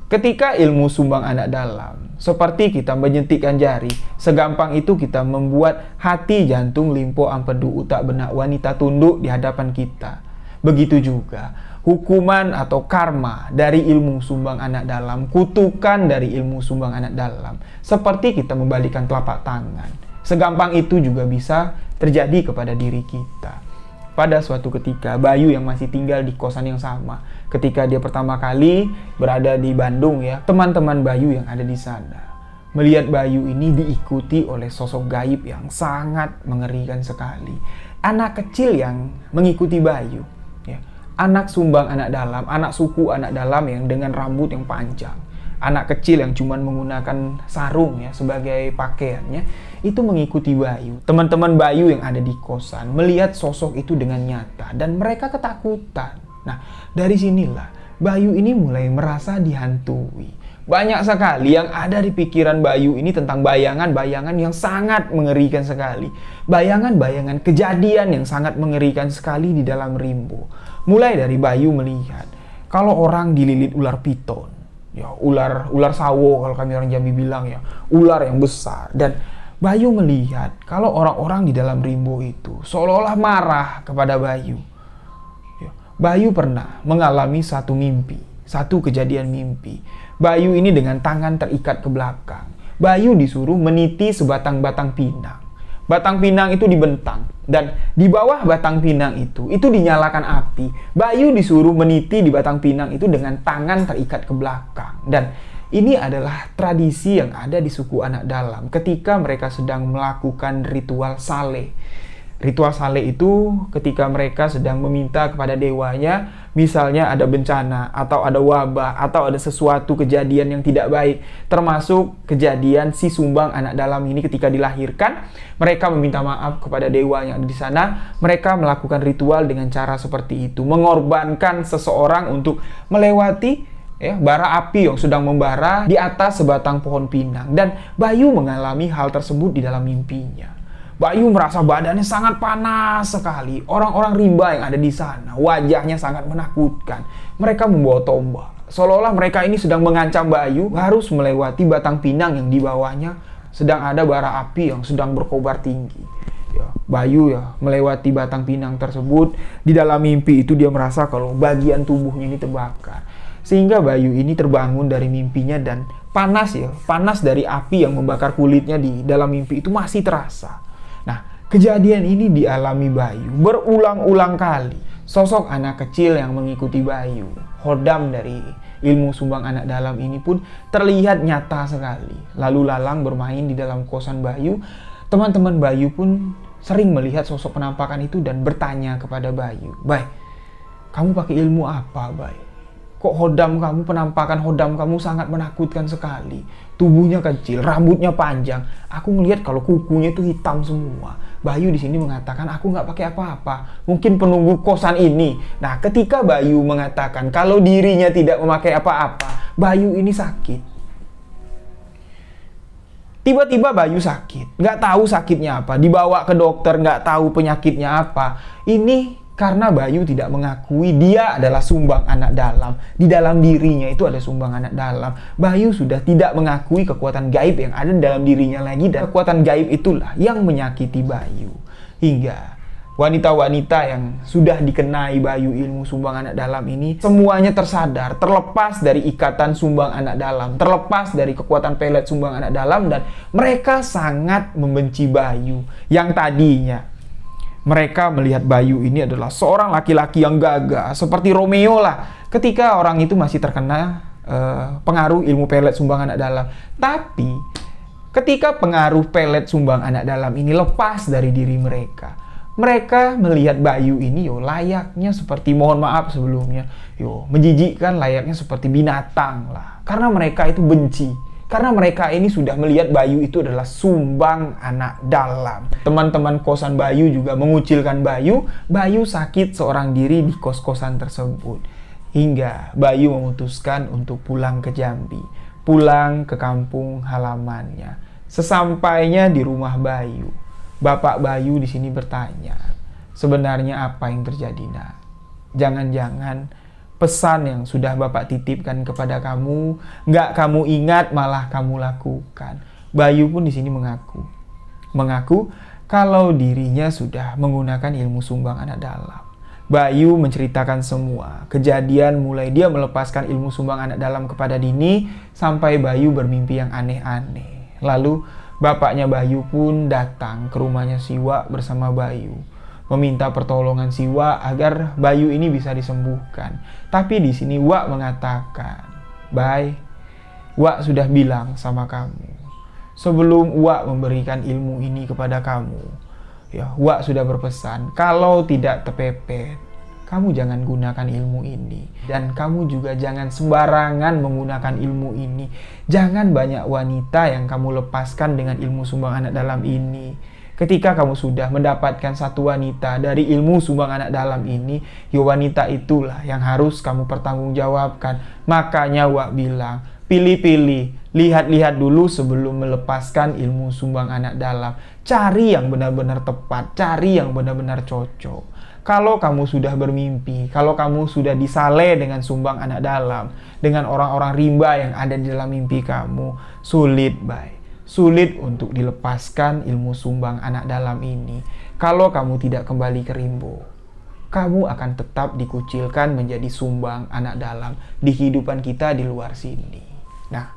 Ketika ilmu sumbang anak dalam, seperti kita menyentikkan jari, segampang itu kita membuat hati, jantung, limpo, ampedu, utak, benak wanita tunduk di hadapan kita. Begitu juga hukuman atau karma dari ilmu sumbang anak dalam, kutukan dari ilmu sumbang anak dalam, seperti kita membalikan telapak tangan. Segampang itu juga bisa terjadi kepada diri kita. Pada suatu ketika, Bayu yang masih tinggal di kosan yang sama, ketika dia pertama kali berada di Bandung ya, teman-teman Bayu yang ada di sana melihat Bayu ini diikuti oleh sosok gaib yang sangat mengerikan sekali. Anak kecil yang mengikuti Bayu ya. Anak sumbang anak dalam, anak suku anak dalam yang dengan rambut yang panjang. Anak kecil yang cuma menggunakan sarung ya sebagai pakaiannya, itu mengikuti Bayu. Teman-teman Bayu yang ada di kosan melihat sosok itu dengan nyata dan mereka ketakutan. Nah, dari sinilah Bayu ini mulai merasa dihantui. Banyak sekali yang ada di pikiran Bayu ini tentang bayangan-bayangan yang sangat mengerikan sekali. Bayangan-bayangan kejadian yang sangat mengerikan sekali di dalam rimbo. Mulai dari Bayu melihat kalau orang dililit ular piton. Ya, ular sawo kalau kami orang Jambi bilang ya, ular yang besar. Dan Bayu melihat kalau orang-orang di dalam rimbo itu seolah-olah marah kepada Bayu. Ya, Bayu pernah mengalami satu mimpi, satu kejadian mimpi. Bayu ini dengan tangan terikat ke belakang. Bayu disuruh meniti sebatang-batang pinang. Batang pinang itu dibentang dan di bawah batang pinang itu dinyalakan api. Bayu disuruh meniti di batang pinang itu dengan tangan terikat ke belakang. Dan ini adalah tradisi yang ada di suku anak dalam ketika mereka sedang melakukan ritual saleh. Ritual saleh itu ketika mereka sedang meminta kepada dewanya, misalnya ada bencana atau ada wabah atau ada sesuatu kejadian yang tidak baik, termasuk kejadian si sumbang anak dalam ini ketika dilahirkan, mereka meminta maaf kepada dewa yang ada di sana. Mereka melakukan ritual dengan cara seperti itu, mengorbankan seseorang untuk melewati bara api yang sedang membara di atas sebatang pohon pinang. Dan Bayu mengalami hal tersebut di dalam mimpinya. Bayu merasa badannya sangat panas sekali. Orang-orang rimba yang ada di sana, wajahnya sangat menakutkan. Mereka membawa tombak. Seolah-olah mereka ini sedang mengancam Bayu harus melewati batang pinang yang di bawahnya sedang ada bara api yang sedang berkobar tinggi. Ya, Bayu melewati batang pinang tersebut. Di dalam mimpi itu dia merasa kalau bagian tubuhnya ini terbakar. Sehingga Bayu ini terbangun dari mimpinya dan panas dari api yang membakar kulitnya di dalam mimpi itu masih terasa. Nah, kejadian ini dialami Bayu berulang-ulang kali. Sosok anak kecil yang mengikuti Bayu, Khodam dari ilmu sumbang anak dalam ini pun terlihat nyata sekali. Lalu lalang bermain di dalam kosan Bayu. Teman-teman Bayu pun sering melihat sosok penampakan itu dan bertanya kepada Bayu, "Bay, kamu pakai ilmu apa, Bay? Kok penampakan Khodam kamu sangat menakutkan sekali. Tubuhnya kecil, rambutnya panjang. Aku ngelihat kalau kukunya itu hitam semua." Bayu di sini mengatakan, "Aku nggak pakai apa-apa. Mungkin penunggu kosan ini." Nah, ketika Bayu mengatakan kalau dirinya tidak memakai apa-apa, Bayu ini sakit. Tiba-tiba Bayu sakit, nggak tahu sakitnya apa, dibawa ke dokter, nggak tahu penyakitnya apa. Ini karena Bayu tidak mengakui dia adalah sumbang anak dalam. Di dalam dirinya itu ada sumbang anak dalam. Bayu sudah tidak mengakui kekuatan gaib yang ada di dalam dirinya lagi, dan kekuatan gaib itulah yang menyakiti Bayu. Hingga wanita-wanita yang sudah dikenai Bayu ilmu sumbang anak dalam ini semuanya tersadar, terlepas dari ikatan sumbang anak dalam, terlepas dari kekuatan pelet sumbang anak dalam, dan mereka sangat membenci Bayu. Yang tadinya mereka melihat Bayu ini adalah seorang laki-laki yang gagah seperti Romeo lah ketika orang itu masih terkena pengaruh ilmu pelet sumbang anak dalam. Tapi ketika pengaruh pelet sumbang anak dalam ini lepas dari diri mereka, mereka melihat Bayu ini layaknya seperti, mohon maaf sebelumnya, menjijikkan, layaknya seperti binatang lah. Karena mereka itu benci. Karena mereka ini sudah melihat Bayu itu adalah sumbang anak dalam. Teman-teman kosan Bayu juga mengucilkan Bayu. Bayu sakit seorang diri di kos-kosan tersebut. Hingga Bayu memutuskan untuk pulang ke Jambi. Pulang ke kampung halamannya. Sesampainya di rumah Bayu, Bapak Bayu di sini bertanya, "Sebenarnya apa yang terjadi, Nak? Jangan-jangan pesan yang sudah Bapak titipkan kepada kamu nggak kamu ingat, malah kamu lakukan." Bayu pun di sini mengaku kalau dirinya sudah menggunakan ilmu sumbang anak dalam. Bayu menceritakan semua kejadian mulai dia melepaskan ilmu sumbang anak dalam kepada Dini sampai Bayu bermimpi yang aneh-aneh. Lalu bapaknya Bayu pun datang ke rumahnya Siwa bersama Bayu, meminta pertolongan Siwa agar Bayu ini bisa disembuhkan. Tapi di sini Wak mengatakan, "Bay, Wak sudah bilang sama kamu. Sebelum Wak memberikan ilmu ini kepada kamu, Wak sudah berpesan, kalau tidak terpepet, kamu jangan gunakan ilmu ini. Dan kamu juga jangan sembarangan menggunakan ilmu ini. Jangan banyak wanita yang kamu lepaskan dengan ilmu sumbang anak dalam ini. Ketika kamu sudah mendapatkan satu wanita dari ilmu sumbang anak dalam ini, wanita itulah yang harus kamu pertanggungjawabkan." Makanya Wak bilang, pilih-pilih, lihat-lihat dulu sebelum melepaskan ilmu sumbang anak dalam. Cari yang benar-benar tepat, cari yang benar-benar cocok. Kalau kamu sudah bermimpi, kalau kamu sudah disale dengan sumbang anak dalam, dengan orang-orang rimba yang ada di dalam mimpi kamu, sulit, Bay. Sulit untuk dilepaskan ilmu sumbang anak dalam ini. Kalau kamu tidak kembali ke Rimbo, kamu akan tetap dikucilkan menjadi sumbang anak dalam di kehidupan kita di luar sini. Nah,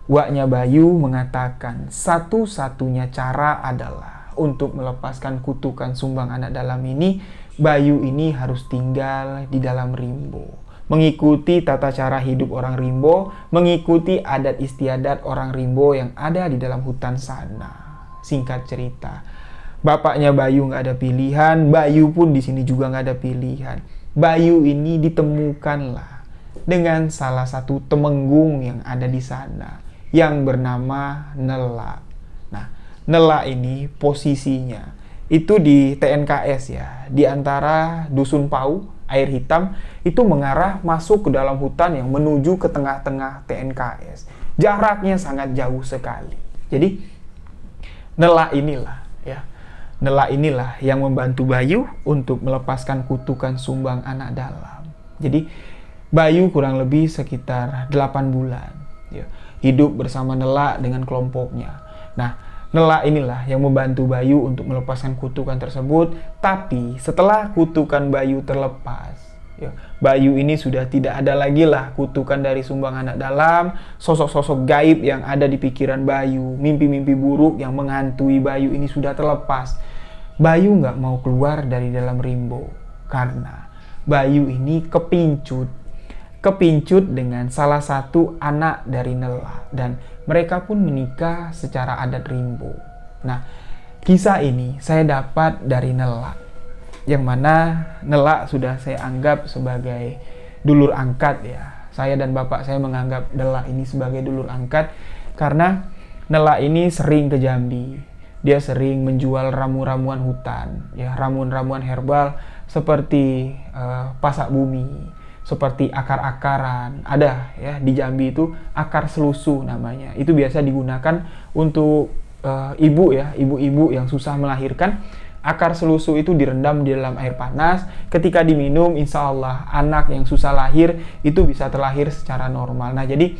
Waknya Bayu mengatakan satu-satunya cara adalah untuk melepaskan kutukan sumbang anak dalam ini, Bayu ini harus tinggal di dalam Rimbo, mengikuti tata cara hidup orang Rimbo, mengikuti adat istiadat orang Rimbo yang ada di dalam hutan sana. Singkat cerita, bapaknya Bayu nggak ada pilihan, Bayu pun di sini juga nggak ada pilihan. Bayu ini ditemukanlah dengan salah satu temenggung yang ada di sana, yang bernama Nela. Nela ini posisinya itu di TNKS di antara Dusun Pau, Air Hitam, itu mengarah masuk ke dalam hutan yang menuju ke tengah-tengah TNKS. Jaraknya sangat jauh sekali. Jadi Nela inilah yang membantu Bayu untuk melepaskan kutukan sumbang anak dalam. Jadi Bayu kurang lebih sekitar 8 bulan hidup bersama Nela dengan kelompoknya. Nah, Nela inilah yang membantu Bayu untuk melepaskan kutukan tersebut. Tapi setelah kutukan Bayu terlepas, ya, Bayu ini sudah tidak ada lagi lah kutukan dari Sumbang Anak Dalam, sosok-sosok gaib yang ada di pikiran Bayu, mimpi-mimpi buruk yang menghantui Bayu ini sudah terlepas. Bayu nggak mau keluar dari dalam rimbo karena Bayu ini kepincut dengan salah satu anak dari Nela, dan mereka pun menikah secara adat rimbo. Nah, kisah ini saya dapat dari Nela, yang mana Nela sudah saya anggap sebagai dulur angkat ya. Saya dan bapak saya menganggap Nela ini sebagai dulur angkat karena Nela ini sering ke Jambi. Dia sering menjual ramu-ramuan hutan, ya, ramuan-ramuan herbal seperti pasak bumi, seperti akar-akaran. Ada ya di Jambi itu akar selusu namanya. Itu biasa digunakan untuk ibu-ibu yang susah melahirkan. Akar selusu itu direndam di dalam air panas. Ketika diminum, insya Allah anak yang susah lahir itu bisa terlahir secara normal. Nah, jadi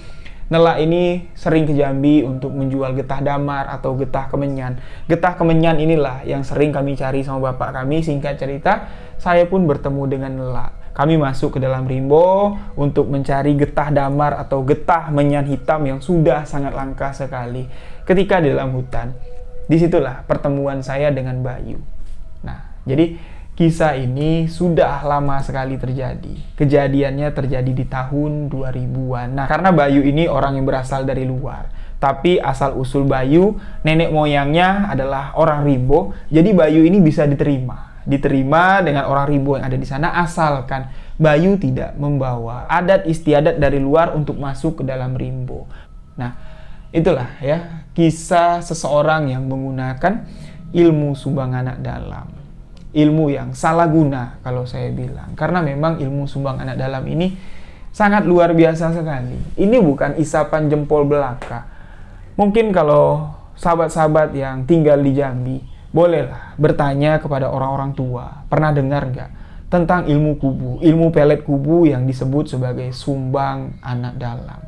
Nela ini sering ke Jambi untuk menjual getah damar atau getah kemenyan. Getah kemenyan inilah yang sering kami cari sama bapak kami. Singkat cerita, saya pun bertemu dengan Nela. Kami masuk ke dalam rimbo untuk mencari getah damar atau getah menyan hitam yang sudah sangat langka sekali. Ketika di dalam hutan, disitulah pertemuan saya dengan Bayu. Nah, jadi kisah ini sudah lama sekali terjadi. Kejadiannya terjadi di tahun 2000-an. Nah, karena Bayu ini orang yang berasal dari luar, tapi asal-usul Bayu, nenek moyangnya adalah orang Rimbo, jadi Bayu ini bisa diterima dengan orang Rimbo yang ada di sana, asalkan Bayu tidak membawa adat istiadat dari luar untuk masuk ke dalam Rimbo. Nah, itulah ya kisah seseorang yang menggunakan ilmu Sumbang Anak Dalam. Ilmu yang salah guna kalau saya bilang. Karena memang ilmu Sumbang Anak Dalam ini sangat luar biasa sekali. Ini bukan isapan jempol belaka. Mungkin kalau sahabat-sahabat yang tinggal di Jambi, bolehlah bertanya kepada orang-orang tua. Pernah dengar nggak tentang ilmu kubu, ilmu pelet kubu yang disebut sebagai Sumbang Anak Dalam?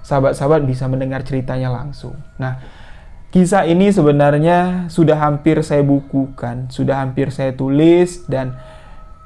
Sahabat-sahabat bisa mendengar ceritanya langsung. Nah, kisah ini sebenarnya sudah hampir saya bukukan, sudah hampir saya tulis, dan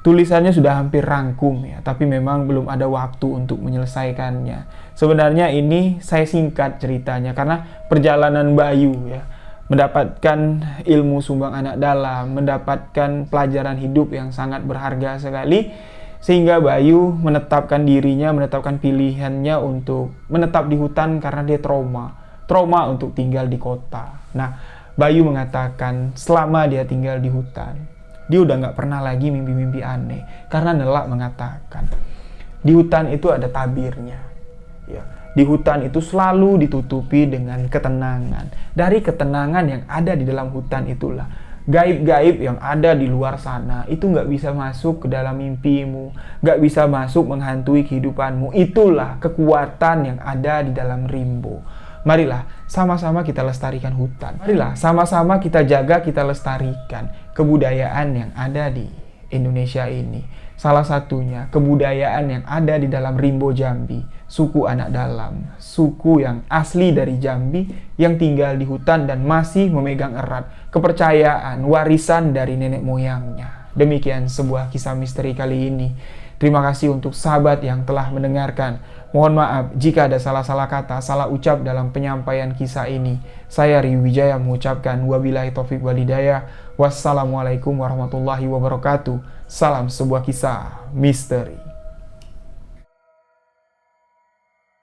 tulisannya sudah hampir rangkum ya, tapi memang belum ada waktu untuk menyelesaikannya. Sebenarnya ini saya singkat ceritanya karena perjalanan Bayu ya, mendapatkan ilmu Sumbang Anak Dalam, mendapatkan pelajaran hidup yang sangat berharga sekali, sehingga Bayu menetapkan dirinya, menetapkan pilihannya untuk menetap di hutan karena dia trauma untuk tinggal di kota. Nah, Bayu mengatakan selama dia tinggal di hutan, dia udah nggak pernah lagi mimpi-mimpi aneh. Karena Nela mengatakan, di hutan itu ada tabirnya. Ya, di hutan itu selalu ditutupi dengan ketenangan. Dari ketenangan yang ada di dalam hutan itulah, gaib-gaib yang ada di luar sana itu nggak bisa masuk ke dalam mimpimu, nggak bisa masuk menghantui kehidupanmu. Itulah kekuatan yang ada di dalam Rimbo. Marilah sama-sama kita lestarikan hutan. Marilah sama-sama kita jaga, kita lestarikan kebudayaan yang ada di Indonesia ini. Salah satunya kebudayaan yang ada di dalam Rimbo Jambi, suku Anak Dalam, suku yang asli dari Jambi yang tinggal di hutan dan masih memegang erat kepercayaan warisan dari nenek moyangnya. Demikian sebuah kisah misteri kali ini. Terima kasih untuk sahabat yang telah mendengarkan. Mohon maaf jika ada salah-salah kata, salah ucap dalam penyampaian kisah ini. Saya Rio Wijaya mengucapkan wabillahi taufiq wal hidayah. Wassalamualaikum warahmatullahi wabarakatuh. Salam sebuah kisah misteri.